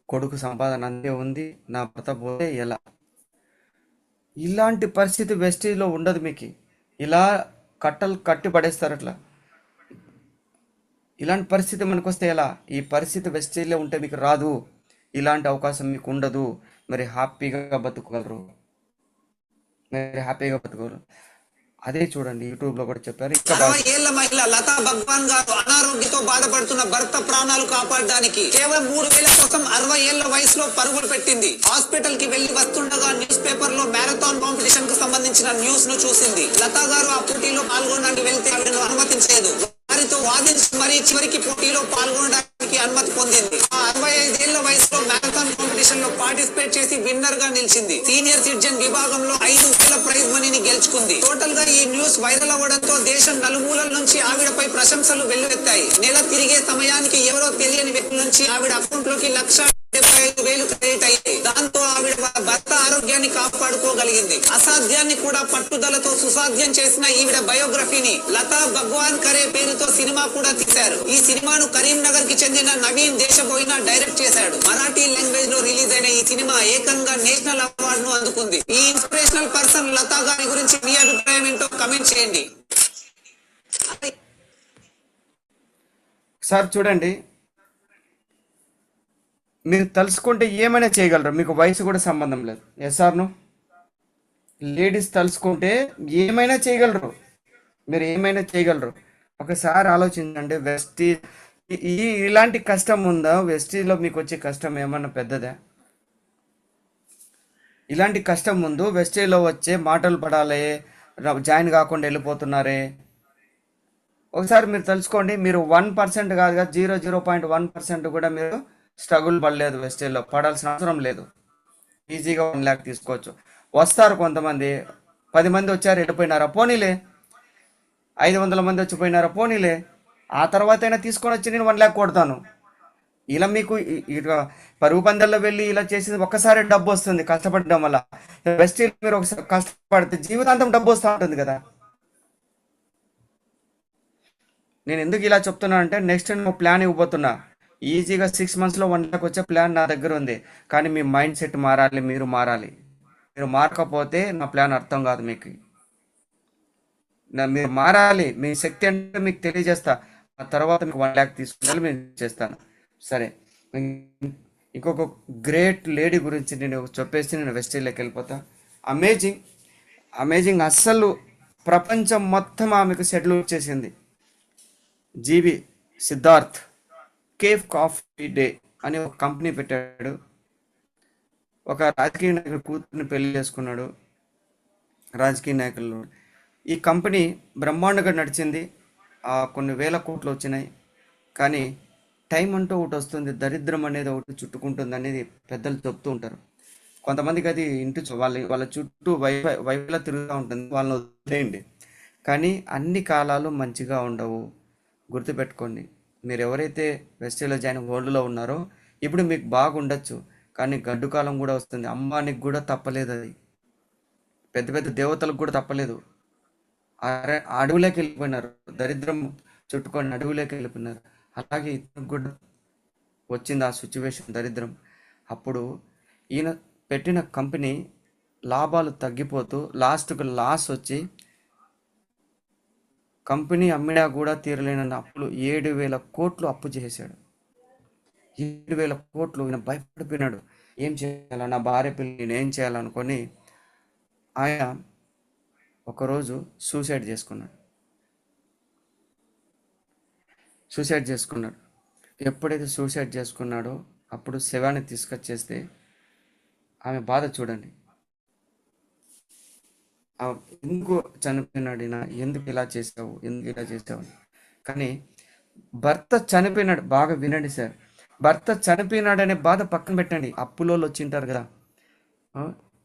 కొడుకు సంపాదన అంతే ఉంది, నా భర్త పోతే ఎలా? ఇలాంటి పరిస్థితి వెస్టేజ్లో ఉండదు మీకు. ఇలా కట్టి పడేస్తారు అట్లా. ఇలాంటి పరిస్థితి మనకు వస్తే ఎలా? ఈ పరిస్థితి వెస్టేజ్లో ఉంటే మీకు రాదు, ఇలాంటి అవకాశం మీకు ఉండదు. మరి హ్యాపీగా బతుకోగలరు. అదే చూడండి యూట్యూబ్ లో కూడా చెప్పారు. ఇంకా 60 ఏళ్ల మహిళ లతా భగవాన్ గారు అనారోగ్యంతో బాధపడుతున్న భర్త ప్రాణాలు కాపాడడానికి కేవలం 3,000 కోసం 60 ఏళ్ల వయసులో పరుగులు పెట్టింది. హాస్పిటల్ కి వెళ్లి వస్తుండగా న్యూస్ పేపర్ లో మ్యారథాన్ కాంపిటీషన్ కు సంబంధించిన న్యూస్ ను చూసింది. లతా గారు ఆ పోటీలో పాల్గొనడానికి వెళ్తే ఆవిడను అనుమతించలేదు. వారితో వాదించి మరీ చివరికి పోటీలో పాల్గొనడానికి అనుమతి పొందింది. ఆ 65 ఏళ్ల వయసులో మ్యారథాన్ కాంపిటీషన్ లో పార్టిసిపేట్ చేసి విన్నర్ గా నిలిచింది. సీనియర్ సిటిజన్ విభాగంలో 5,000 ప్రైజ్ మనీని గెలుచుకుంది. టోటల్ గా ఈ న్యూస్ వైరల్ అవ్వడంతో దేశం నలుమూలల నుంచి ఆవిడపై ప్రశంసలు వెల్లువెత్తాయి. నెల తిరిగే సమయానికి ఎవరో తెలియని వ్యక్తుల నుంచి ఆవిడ అకౌంట్ లోకి 1,75,000 క్రెడిట్ అయ్యాయి. దాంతో ఆవిడ భర్త ఆరోగ్యాన్ని కాపాడుకోగలిగింది. అసాధ్యాన్ని కూడా పట్టుదలతో సుసాధ్యం చేసిన ఈవిడ బయోగ్రఫీని లతా భగవాన్ కరే పేరుతో సినిమా కూడా తీశారు. ఈ సినిమాను కరీంనగర్ కి చెందిన నవీన్ దేశబోయినా డైరెక్ట్ చేశాడు. మరాఠీ లాంగ్వేజ్ లో రిలీజ్ అయిన ఈ సినిమా ఏకంగా నేషనల్ అవార్డు ను అందుకుంది. ఈ ఇన్స్పిరేషనల్ పర్సన్ లతా గారి గురించి మీ అభిప్రాయం ఏంటో కమెంట్ చేయండి. సార్ చూడండి, మీరు తలుసుకుంటే ఏమైనా చేయగలరు. మీకు వయసు కూడా సంబంధం లేదు. ఎస్ఆర్ను లేడీస్ తలుసుకుంటే ఏమైనా చేయగలరు. మీరు ఏమైనా చేయగలరు. ఒకసారి ఆలోచించండి. ఇలాంటి కష్టం ఉందా? వెస్టీజ్లో మీకు వచ్చే కష్టం ఏమన్నా పెద్దదా? ఇలాంటి కష్టం ముందు వెస్టీజ్లో వచ్చే మాటలు పడాలి, జాయిన్ కాకుండా వెళ్ళిపోతున్నారే. ఒకసారి మీరు తెలుసుకోండి. మీరు 1% కాదుగా 0.1% కూడా మీరు స్ట్రగుల్ పడలేదు. వెస్టేజ్లో పడాల్సిన అవసరం లేదు. ఈజీగా 1 lakh తీసుకోవచ్చు. వస్తారు కొంతమంది, 10 మంది వచ్చారు వెళ్ళిపోయినారా, పోనీలే. 500 మంది వచ్చిపోయినారా, పోనీలే. ఆ తర్వాత అయినా తీసుకొని వచ్చి నేను 1 lakh కొడతాను. ఇలా మీకు ఇక పరుగు పందెల్లో వెళ్ళి ఇలా చేసింది ఒక్కసారి డబ్బు వస్తుంది కష్టపడడం వల్ల. వెస్టేజ్ మీరు ఒకసారి కష్టపడితే జీవితాంతం డబ్బు వస్తూ ఉంటుంది కదా. నేను ఎందుకు ఇలా చెప్తున్నా అంటే నెక్స్ట్ నేను ప్లాన్ ఇవ్వబోతున్నా. ఈజీగా 6 monthsలో 1 lakh వచ్చే ప్లాన్ నా దగ్గర ఉంది. కానీ మీ మైండ్ సెట్ మారాలి, మీరు మారాలి. మీరు మారకపోతే నా ప్లాన్ అర్థం కాదు మీకు. మీరు మారాలి. మీ శక్తి అంటే మీకు తెలియజేస్తా. ఆ తర్వాత మీకు 1 lakh తీసుకుంటే నేను చేస్తాను. సరే, ఇంకొక గ్రేట్ లేడీ గురించి నేను చెప్పేసి నేను వెస్టేజ్లోకి వెళ్ళిపోతా. అమేజింగ్ అమేజింగ్, అస్సలు ప్రపంచం మొత్తం ఆమెకు సెటిల్ చేసింది. జీవి సిద్ధార్థ్ కేఫ్ కాఫీ డే అని ఒక కంపెనీ పెట్టాడు. ఒక రాజకీయ నాయకుడు కూతుర్ని పెళ్లి చేసుకున్నాడు. రాజకీయ నాయకులు ఈ కంపెనీ బ్రహ్మాండంగా నడిచింది. కొన్ని వేల కోట్లు వచ్చినాయి. కానీ టైం అంటూ ఒకటి వస్తుంది, దరిద్రం అనేది ఒకటి చుట్టుకుంటుంది అనేది పెద్దలు చెప్తూ ఉంటారు. కొంతమందికి అది ఇంటి వాళ్ళ చుట్టూ వైపులా తిరుగుతూ ఉంటుంది, వాళ్ళని వదిలేయండి. కానీ అన్ని కాలాలు మంచిగా ఉండవు. గుర్తుపెట్టుకోండి. మీరు ఎవరైతే వెస్టేజ్లో జాయిన్ వరల్డ్లో ఉన్నారో ఇప్పుడు మీకు బాగుండొచ్చు, కానీ గడ్డు కాలం కూడా వస్తుంది. అంబానికి కూడా తప్పలేదు అది, పెద్ద పెద్ద దేవతలకు కూడా తప్పలేదు. అడవులోకి వెళ్ళిపోయినారు, దరిద్రం చుట్టుకొని అడవులోకి వెళ్ళిపోయినారు. అలాగే ఇతనికి కూడా వచ్చింది ఆ సిచ్యువేషన్, దరిద్రం. అప్పుడు ఈయన పెట్టిన కంపెనీ లాభాలు తగ్గిపోతూ లాస్ట్కు లాస్ వచ్చి కంపెనీ అమ్మినా కూడా తీరలేనన్న అప్పులు 7,000 కోట్లు అప్పు చేశాడు. 7,000 కోట్లు. ఈయన భయపడిపోయినాడు. ఏం చేయాలా, నా భార్య పిల్లలు నేనేం చేయాలనుకొని ఆయన ఒకరోజు సూసైడ్ చేసుకున్నాడు. ఎప్పుడైతే సూసైడ్ చేసుకున్నాడో అప్పుడు శవాన్ని తీసుకొచ్చేస్తే ఆమె బాధ చూడండి. ఎందుకు చనిపోయినాడు ఈయన, ఎందుకు ఇలా చేసావు కానీ భర్త చనిపోయినాడు. బాగా వినండి సార్, భర్త చనిపోయినాడు అనే బాధ పక్కన పెట్టండి. అప్పులోళ్ళు వచ్చింటారు కదా,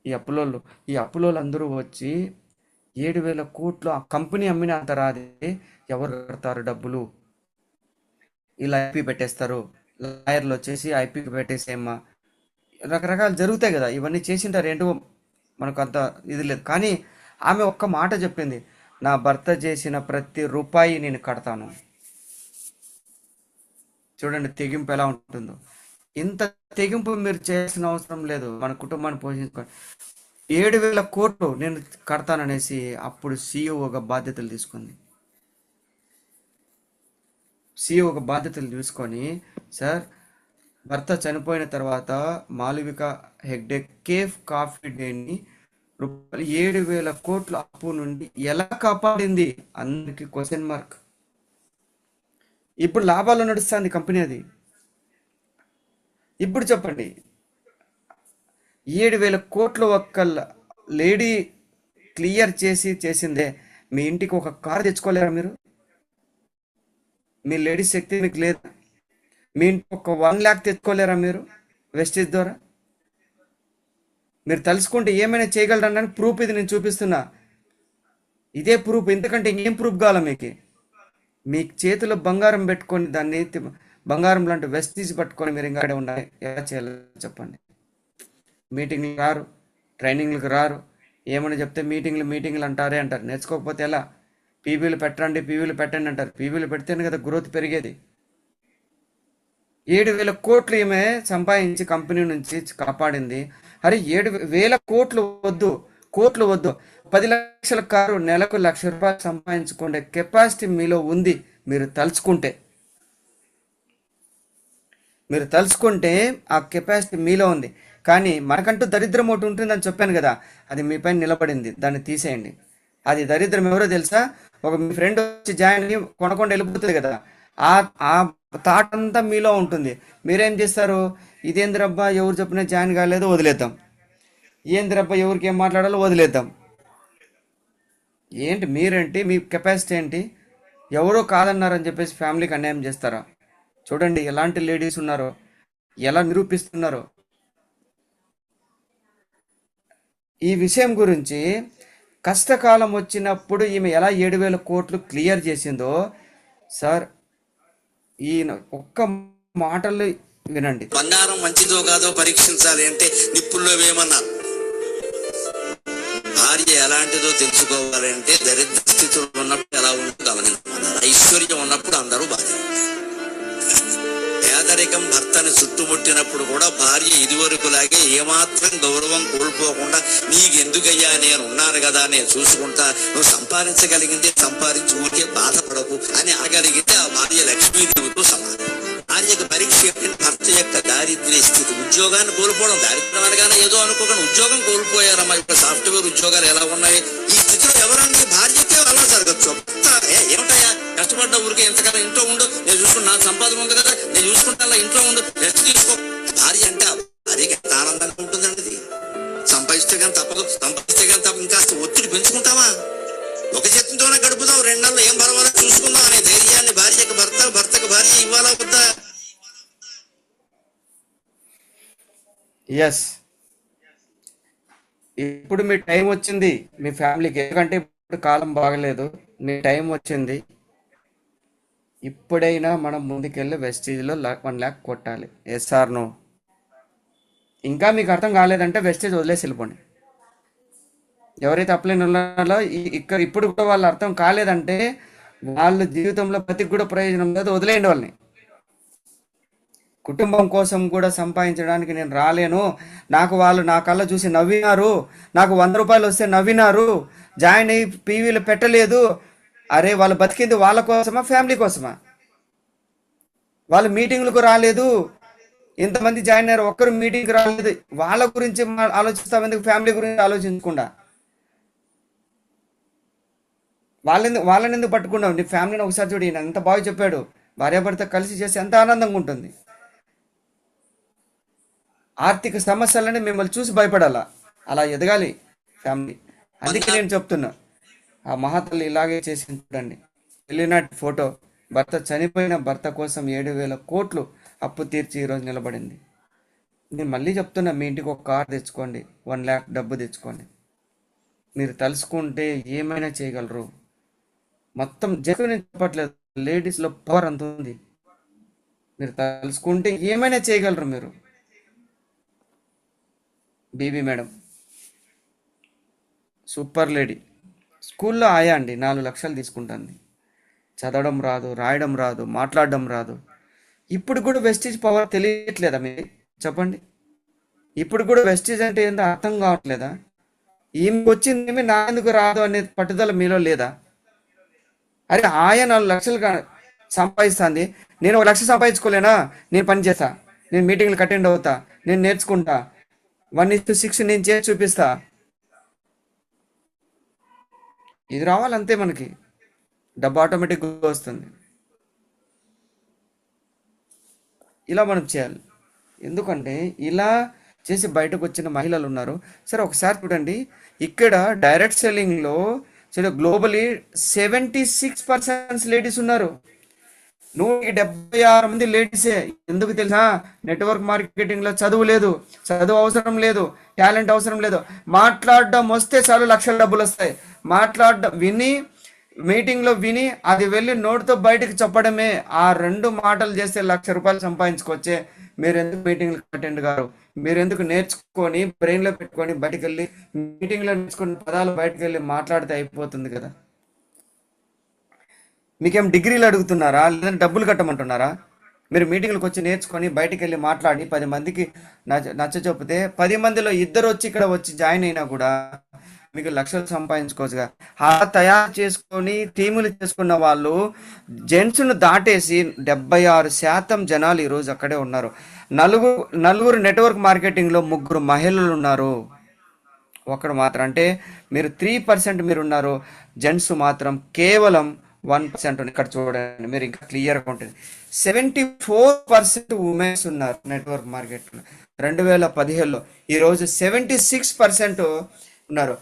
ఈ అప్పులోళ్ళు అందరూ వచ్చి 7,000 కోట్లు ఆ కంపెనీ అమ్మిన అంత రాదే, ఎవరు కడతారు డబ్బులు? ఇలా ఐపీ పెట్టేస్తారు, లాయర్లు వచ్చేసి ఐపీకి పెట్టేసేమ్మా, రకరకాలు జరుగుతాయి కదా. ఇవన్నీ చేసింటారు, ఏంటో మనకు అంత ఇది లేదు. కానీ ఆమె ఒక్క మాట చెప్పింది, నా భర్త చేసిన ప్రతి రూపాయి నేను కడతాను. చూడండి తెగింపు ఎలా ఉంటుందో. ఇంత తెగింపు మీరు చేసిన అవసరం లేదు. మన కుటుంబాన్ని పోషించుకోండి. 7,000 కోట్లు నేను కడతాననేసి అప్పుడు సీఈఓగా బాధ్యతలు తీసుకొని సార్ భర్త చనిపోయిన తర్వాత మాలవిక హెగ్డే కేఫ్ కాఫీ డేని రూపాయలు 7,000 కోట్ల అప్పు నుండి ఎలా కాపాడింది? అందరికి క్వశ్చన్ మార్క్. ఇప్పుడు లాభాలు నడుస్తుంది కంపెనీ అది. ఇప్పుడు చెప్పండి, 7,000 కోట్లు ఒక్క లేడీ క్లియర్ చేసిందే. మీ ఇంటికి ఒక కార్ తెచ్చుకోలేరా మీరు? మీ లేడీస్ శక్తి మీకు లేదా? మీ ఇంటికి ఒక 1 lakh తెచ్చుకోలేరా మీరు వెస్టేజ్ ద్వారా? మీరు తలుసుకుంటే ఏమైనా చేయగలరనడానికి ప్రూఫ్ ఇది నేను చూపిస్తున్నా. ఇదే ప్రూఫ్. ఎందుకంటే ఇంకేం ప్రూఫ్ కావాలా మీకు? మీ చేతిలో బంగారం పెట్టుకొని దాన్ని బంగారం లాంటి వెస్టీజ్ పట్టుకొని మీరు ఇంకా ఉండాలి. ఎలా చేయాలో చెప్పండి. మీటింగ్లు రారు, ట్రైనింగ్లకు రారు. ఏమని చెప్తే మీటింగ్లు అంటారు. నేర్చుకోకపోతే ఎలా? పీవీలు పెట్టండి అంటారు. పీవీలు పెడితేనే కదా గ్రోత్ పెరిగేది. 7,000 కోట్లు ఈమె సంపాదించి కంపెనీ నుంచి కాపాడింది. అరే 7,000 కోట్లు వద్దు 10 లక్షల కారు నెలకు 1,00,000 రూపాయలు సంపాదించుకునే కెపాసిటీ మీలో ఉంది. మీరు తలుచుకుంటే ఆ కెపాసిటీ మీలో ఉంది. కానీ మనకంటూ దరిద్రం ఒకటి ఉంటుందని చెప్పాను కదా, అది మీ పైన నిలబడింది. దాన్ని తీసేయండి. అది దరిద్రం ఎవరో తెలుసా? మీ ఫ్రెండ్ వచ్చి జాయిన్ అయ్యి కొనకుండా వెళ్ళిపోతుంది కదా, ఆ థాట్ అంతా మీలో ఉంటుంది. మీరేం చేస్తారు? ఇదేంద్రబ్బా ఎవరు చెప్పినా జాయిన్ కాలేదు, వదిలేద్దాం. ఏంద్రబ్బా ఎవరికి ఏం మాట్లాడాలో వదిలేద్దాం. ఏంటి మీరేంటి? మీ కెపాసిటీ ఏంటి? ఎవరో కాదన్నారని చెప్పేసి ఫ్యామిలీకి అన్యాయం చేస్తారా? చూడండి ఎలాంటి లేడీస్ ఉన్నారో, ఎలా నిరూపిస్తున్నారో. ఈ విషయం గురించి కష్టకాలం వచ్చినప్పుడు ఈమె ఎలా 7,000 కోట్లు క్లియర్ చేసిందో సార్, ఈయన ఒక్క మాటలు వినండి. బంగారం మంచిదో కాదో పరీక్షించాలి అంటే నిప్పుల్లో వేమన్నా. భార్య ఎలాంటిదో తెలుసుకోవాలంటే దరిద్ర స్థితిలో ఉన్నప్పుడు ఎలా ఉంటుందో గమనించాలి. ఐశ్వర్యం ఉన్నప్పుడు అందరూ భార్య. పేదరికం భర్తను చుట్టుముట్టినప్పుడు కూడా భార్య ఇదివరకులాగే ఏమాత్రం గౌరవం కోల్పోకుండా నీకెందుకయ్యా నేను ఉన్నాను కదా, నేను చూసుకుంటా, నువ్వు సంపాదించగలిగిందే సంపాదించి ఊరికే బాధపడకు అని అనగలిగితే ఆ భార్య లక్ష్మీదేవితో సమానం. భార్యకు పరీక్ష ఏంటంటే భర్త యొక్క దారిద్ర్య స్థితి. ఉద్యోగాన్ని కోల్పోవడం దారిద్ర్యం అనగానే ఏదో అనుకోకుండా ఉద్యోగం కోల్పోయారమ్మా. ఇప్పుడు సాఫ్ట్వేర్ ఉద్యోగాలు ఎలా ఉన్నాయి? ఈ స్థితిలో ఎవరండి? భార్యకే అలా జరగచ్చు. ఏమిటయ్యా కష్టపడ్డ ఊరికే ఎంతకాలం ఇంట్లో ఉండు, నేను చూసుకుంటా, నా సంపాదన ఉంది కదా, నేను చూసుకుంటా, ఇంట్లో ఉండు, రెస్ట్ తీసుకో. భార్య అంటే భార్యకి ఎంత ఆనందంగా ఉంటుందండి. ఇది సంపాదిస్తే కానీ తప్పదు, ఇంకాస్త ఒత్తిడి పెంచుకుంటావా? ఒక చేతితోనే గడుపుదాం, 2 నెలలు ఏం పర్వాలో చూసుకుందాం అనే ధైర్యాన్ని భార్యకు భర్తకు భార్య ఇవ్వాలా వద్దా? ఎస్, ఇప్పుడు మీ టైం వచ్చింది మీ ఫ్యామిలీకి. ఎందుకంటే ఇప్పుడు కాలం బాగలేదు, మీ టైం వచ్చింది. ఇప్పుడైనా మనం ముందుకెళ్ళి వెస్టేజ్లో 1 lakh కొట్టాలి. Yes or no? ఇంకా మీకు అర్థం కాలేదంటే వెస్టేజ్ వదిలేసి వెళ్ళిపోండి. ఎవరైతే అప్లైన్ ఉన్నారో ఇప్పుడు కూడా వాళ్ళు అర్థం కాలేదంటే వాళ్ళ జీవితంలో ప్రతికి కూడా ప్రయోజనం లేదు, వదిలేయండి వాళ్ళని. కుటుంబం కోసం కూడా సంపాదించడానికి నేను రాలేను, వాళ్ళు నా కళ్ళ చూసి నవ్వినారు, నాకు 100 రూపాయలు వస్తే నవ్వినారు, జాయిన్ అయ్యి పీవీలు పెట్టలేదు. అరే వాళ్ళు బతికింది వాళ్ళ కోసమా, ఫ్యామిలీ కోసమా? వాళ్ళు మీటింగ్లకు రాలేదు, ఇంతమంది జాయిన్ అయ్యారు, ఒక్కరు మీటింగ్కి రాలేదు. వాళ్ళ గురించి ఆలోచిస్తాం ఎందుకు? ఫ్యామిలీ గురించి ఆలోచించకుండా వాళ్ళని ఎందుకు పట్టుకున్నావు? నీ ఫ్యామిలీని ఒకసారి చూడు. ఈయన ఎంత బాగా చెప్పాడు, భార్యాభర్త కలిసి చేస్తే ఎంత ఆనందంగా ఉంటుంది. ఆర్థిక సమస్యలని మిమ్మల్ని చూసి భయపడాలా, అలా ఎదగాలి ఫ్యామిలీ. అందుకే నేను చెప్తున్నా, ఆ మహాతల్లి ఇలాగే చేసి చూడండి. వెళ్ళినాటి ఫోటో, చనిపోయిన భర్త కోసం 7,000 కోట్లు అప్పు తీర్చి ఈరోజు నిలబడింది. నేను మళ్ళీ చెప్తున్నా, మీ ఇంటికి ఒక కార్ తెచ్చుకోండి, 1 lakh డబ్బు తెచ్చుకోండి. మీరు తలుసుకుంటే ఏమైనా చేయగలరు. మొత్తం జగన్ చెప్పట్లేదు, లేడీస్లో పవర్ అంత ఉంది. మీరు తలుసుకుంటే ఏమైనా చేయగలరు మీరు. బీబీ మేడం సూపర్ లేడీ, స్కూల్లో ఆయా అండి, 4 లక్షలు తీసుకుంటుంది. చదవడం రాదు, రాయడం రాదు, మాట్లాడడం రాదు. ఇప్పుడు కూడా వెస్టేజ్ పవర్ తెలియట్లేదా మీరు? చెప్పండి. ఇప్పుడు కూడా వెస్టేజ్ అంటే ఏందో అర్థం కావట్లేదా? ఈమెకి వచ్చిందేమి నా ఎందుకు రాదు అనే పట్టుదల మీలో లేదా? అరే ఆయా 4 లక్షలు సంపాదిస్తుంది, నేను 1 లక్ష సంపాదించుకోలేనా? నేను పని చేస్తా, నేను మీటింగ్లకు అటెండ్ అవుతా, నేను నేర్చుకుంటా, 1:6 నేను చేసి చూపిస్తా. ఇది రావాలి అంతే, మనకి డబ్బు ఆటోమేటిక్గా వస్తుంది. ఇలా మనం చేయాలి. ఎందుకంటే ఇలా చేసి బయటకు వచ్చిన మహిళలు ఉన్నారు. సరే ఒకసారి చూడండి, ఇక్కడ డైరెక్ట్ సెల్లింగ్లో సరే గ్లోబలీ 76% లేడీస్ ఉన్నారు. 176 మంది లేడీసే. ఎందుకు తెలుసా? నెట్వర్క్ మార్కెటింగ్లో చదువు లేదు, చదువు అవసరం లేదు, టాలెంట్ అవసరం లేదు. మాట్లాడడం వస్తే చాలు లక్షల డబ్బులు వస్తాయి. మాట్లాడడం విని, మీటింగ్లో విని అది వెళ్ళి నోటితో బయటకు చెప్పడమే. ఆ 2 మాటలు చేస్తే ₹1,00,000 సంపాదించుకోవచ్చే. మీరు ఎందుకు మీటింగ్లు అటెండ్ గారు? మీరు ఎందుకు నేర్చుకొని బ్రెయిన్లో పెట్టుకొని బయటకు వెళ్ళి మీటింగ్లో నేర్చుకున్న పదాలు బయటకు వెళ్ళి మాట్లాడితే అయిపోతుంది కదా. మీకేం డిగ్రీలు అడుగుతున్నారా, లేదంటే డబ్బులు కట్టమంటున్నారా? మీరు మీటింగ్లకు వచ్చి నేర్చుకొని బయటికి వెళ్ళి మాట్లాడి 10 మందికి నచ్చ చెప్తే 10 మందిలో ఇద్దరు వచ్చి ఇక్కడ వచ్చి జాయిన్ అయినా కూడా మీకు లక్షలు సంపాదించుకోవచ్చుగా. అలా తయారు చేసుకొని టీములు చేసుకున్న వాళ్ళు జెంట్స్ను దాటేసి 76% జనాలు ఈరోజు అక్కడే ఉన్నారు. నలుగురు నెట్వర్క్ మార్కెటింగ్లో 3 మహిళలు ఉన్నారు. ఒకడు మాత్రం, అంటే మీరు 3% మీరు ఉన్నారు. జెంట్స్ మాత్రం కేవలం 1% ఉంది. ఇక్కడ చూడండి, మీరు ఇంకా క్లియర్గా ఉంటుంది. 74% ఉమెన్స్ ఉన్నారు నెట్వర్క్ మార్కెట్లో 2017లో. ఈరోజు 76% ఉన్నారు.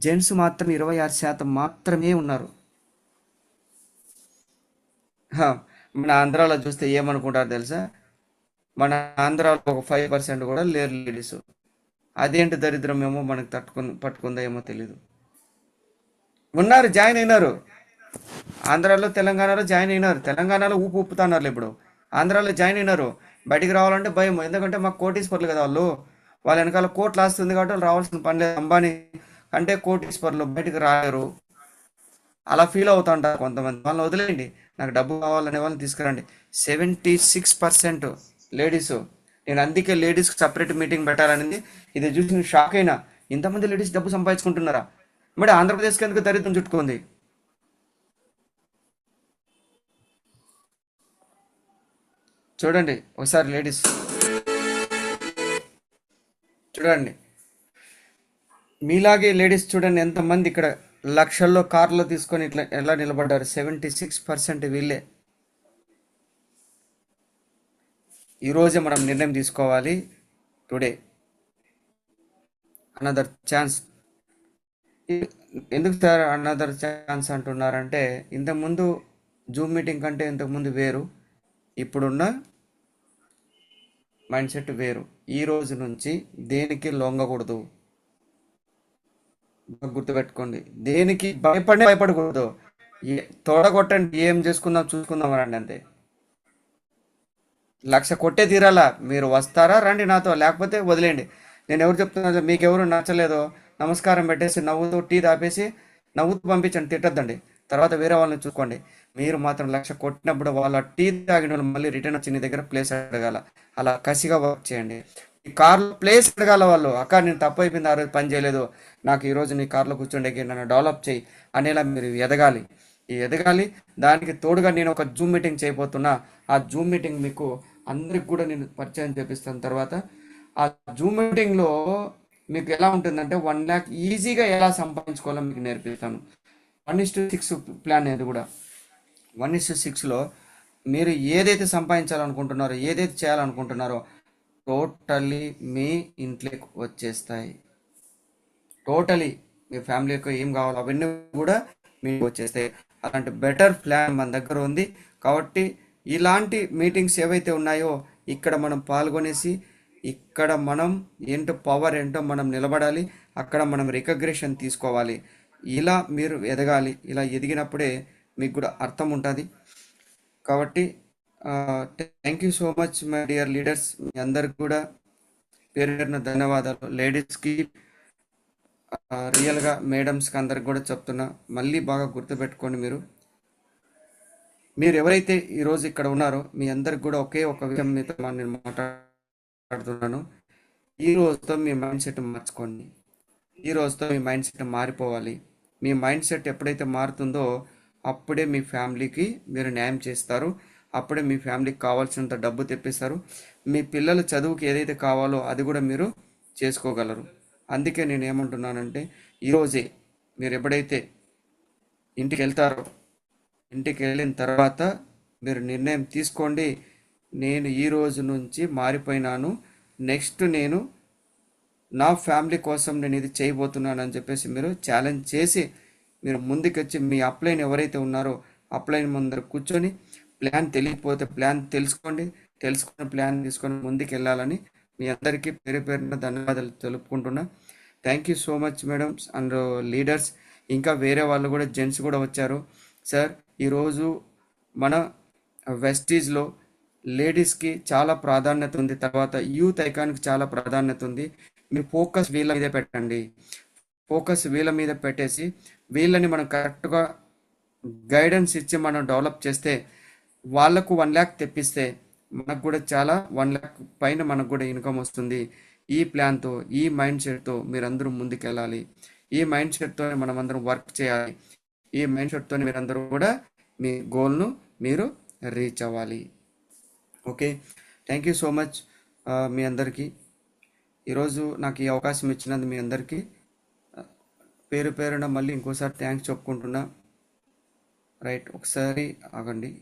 జెంట్స్ మాత్రం 26% మాత్రమే ఉన్నారు. మన ఆంధ్రాలో చూస్తే ఏమనుకుంటారు తెలుసా? మన ఆంధ్రాలో ఒక 5% కూడా లేరు లేడీస్. అదేంటి దరిద్రం ఏమో మనకు పట్టుకుందో ఏమో తెలీదు. ఉన్నారు, జాయిన్ అయినారు. ఆంధ్రాలో తెలంగాణలో జాయిన్ అయినారు. తెలంగాణలో ఊపుతున్నారు ఇప్పుడు. ఆంధ్రాలో జాయిన్ అయినారు. బయటికి రావాలంటే భయం. ఎందుకంటే మాకు కోటీశ్వర్లు కదా వాళ్ళు. వాళ్ళ వెనకాల కోట్లు ఆస్తుంది కాబట్టి వాళ్ళు రావాల్సిన పని లేదు. అంబానీ అంటే కోటీశ్వర్లు, బయటికి రాలేరు. అలా ఫీల్ అవుతూ ఉంటారు కొంతమంది. వాళ్ళని వదిలేయండి, నాకు డబ్బు కావాలనే వాళ్ళని తీసుకురండి. 76% లేడీస్. నేను అందుకే లేడీస్కి సపరేట్ మీటింగ్ పెట్టాలనేది. ఇది చూసి నేను షాక్ అయినా. ఇంతమంది లేడీస్ డబ్బు సంపాదించుకుంటున్నారా? మరి ఆంధ్రప్రదేశ్కి ఎందుకు దరిద్రం చుట్టుకుంది? చూడండి ఒకసారి లేడీస్ చూడండి, మీలాగే లేడీస్ చూడండి ఎంతమంది ఇక్కడ లక్షల్లో కార్లో తీసుకొని ఇట్లా ఎలా నిలబడ్డారు. 76% వీళ్ళే. ఈరోజే మనం నిర్ణయం తీసుకోవాలి. Today another chance. ఎందుకు సార్ అనదర్ ఛాన్స్ అంటున్నారంటే, ఇంతకుముందు జూమ్ మీటింగ్ కంటే ఇంతకుముందు వేరు, ఇప్పుడున్న మైండ్ సెట్ వేరు. ఈ రోజు నుంచి దేనికి లొంగకూడదు. గుర్తుపెట్టుకోండి, దేనికి భయపడకూడదు. తోడగొట్టండి, ఏం చూసుకుందాం రండి అంతే. 1,00,000 కొట్టే తీరాలా. మీరు వస్తారా రండి నాతో, లేకపోతే వదిలేయండి. నేను ఎవరు చెప్తున్నా, మీకు ఎవరు నచ్చలేదో నమస్కారం పెట్టేసి నవ్వుతూ టీ తాపేసి నవ్వుతూ పంపించండి, తిట్టద్దండి. తర్వాత వేరే వాళ్ళని చూసుకోండి. మీరు మాత్రం 1,00,000 కొట్టినప్పుడు వాళ్ళ టీ తాగిన వాళ్ళు మళ్ళీ రిటర్న్ వచ్చి నీ దగ్గర ప్లేస్ అడగాల. అలా కసిగా వర్క్ చేయండి. ఈ కార్లో ప్లేస్ అడగాల వాళ్ళు. అక్క నేను తప్పు అయిపోయింది, ఆ రోజు పని చేయలేదు, నాకు ఈరోజు నీ కార్లో కూర్చోండి, నన్ను డెవలప్ చేయి అనేలా మీరు ఎదగాలి. దానికి తోడుగా నేను ఒక జూమ్ మీటింగ్ చేయబోతున్నా. ఆ జూమ్ మీటింగ్ మీకు అందరికి కూడా నేను పరిచయం చేపిస్తాను. తర్వాత ఆ జూమ్ మీటింగ్లో మీకు ఎలా ఉంటుందంటే 1,00,000 ఈజీగా ఎలా సంపాదించుకోవాలో మీకు నేర్పిస్తాను. 1:6 ప్లాన్. ఇది కూడా 1:6లో మీరు ఏదైతే సంపాదించాలనుకుంటున్నారో, ఏదైతే చేయాలనుకుంటున్నారో టోటల్లీ మీ ఇంట్లోకి వచ్చేస్తాయి. టోటలీ మీ ఫ్యామిలీకి ఏం కావాలో అవన్నీ కూడా మీకు వచ్చేస్తాయి. అలాంటి బెటర్ ప్లాన్ మన దగ్గర ఉంది. కాబట్టి ఇలాంటి మీటింగ్స్ ఏవైతే ఉన్నాయో ఇక్కడ మనం పాల్గొనేసి, ఇక్కడ మనం ఏంటో పవర్ ఏంటో మనం నిలబడాలి. అక్కడ మనం రికగ్నిషన్ తీసుకోవాలి. ఇలా మీరు ఎదగాలి. ఇలా ఎదిగినప్పుడే మీకు కూడా అర్థం ఉంటుంది. కాబట్టి thank you so much my dear leaders. మీ అందరికి కూడా పేరు పేరున ధన్యవాదాలు. లేడీస్కి రియల్గా మేడమ్స్కి అందరికి కూడా చెప్తున్నా, మళ్ళీ బాగా గుర్తుపెట్టుకోండి. మీరు ఎవరైతే ఈరోజు ఇక్కడ ఉన్నారో మీ అందరికి కూడా ఒకే ఒక విషయం మీతో నేను మాట్లాడుతున్నాను. ఈ రోజుతో మీ మైండ్ సెట్ మార్చుకోండి. ఈ రోజుతో మీ మైండ్ సెట్ మారిపోవాలి. మీ మైండ్ సెట్ ఎప్పుడైతే మారుతుందో అప్పుడే మీ ఫ్యామిలీకి మీరు న్యాయం చేస్తారు. అప్పుడే మీ ఫ్యామిలీకి కావాల్సినంత డబ్బు తెప్పిస్తారు. మీ పిల్లల చదువుకి ఏదైతే కావాలో అది కూడా మీరు చేసుకోగలరు. అందుకే నేను ఏమంటున్నానంటే, ఈరోజే మీరు ఎప్పుడైతే ఇంటికి వెళ్తారో, ఇంటికి వెళ్ళిన తర్వాత మీరు నిర్ణయం తీసుకోండి, నేను ఈ రోజు నుంచి మారిపోయినాను, నెక్స్ట్ నేను నా ఫ్యామిలీ కోసం నేను ఇది చేయబోతున్నాను అని చెప్పేసి మీరు ఛాలెంజ్ చేసి మీరు ముందుకొచ్చి మీ అప్లైన్ ఎవరైతే ఉన్నారో అప్లైన్ ముందర కూర్చొని ప్లాన్ తెలియకపోతే ప్లాన్ తెలుసుకోండి, తెలుసుకున్న ప్లాన్ తీసుకొని ముందుకు వెళ్ళాలని మీ అందరికీ పేరు పేరున ధన్యవాదాలు తెలుపుకుంటున్నా. Thank you so much madams and leaders. ఇంకా వేరే వాళ్ళు కూడా జెంట్స్ కూడా వచ్చారు. సార్ ఈరోజు మన వెస్టీజ్లో లేడీస్కి చాలా ప్రాధాన్యత ఉంది, తర్వాత యూత్ ఐకాన్కి చాలా ప్రాధాన్యత ఉంది. మీరు ఫోకస్ వీళ్ళ మీద పెట్టండి, ఫోకస్ వీళ్ళ మీద పెట్టేసి వీళ్ళని మనం కరెక్ట్గా గైడెన్స్ ఇచ్చి మనం డెవలప్ చేస్తే వాళ్ళకు 1 lakh తెప్పిస్తే మనకు కూడా చాలా 1 lakh పైన మనకు కూడా ఇన్కమ్ వస్తుంది. ఈ ప్లాన్తో, ఈ మైండ్ సెట్తో మీరందరూ ముందుకెళ్ళాలి. ఈ మైండ్ సెట్తో మనం అందరం వర్క్ చేయాలి. ఈ మైండ్ సెట్తో మీరందరూ కూడా మీ గోల్ను మీరు రీచ్ అవ్వాలి. Okay, thank you so much మీ అందరికీ. ఈరోజు నాకు ఈ అవకాశం ఇచ్చినందుకు మీ అందరికీ పేరు పేరున మళ్ళీ ఇంకోసారి థ్యాంక్స్ చెప్పుకుంటున్నా. రైట్, ఒకసారి ఆగండి.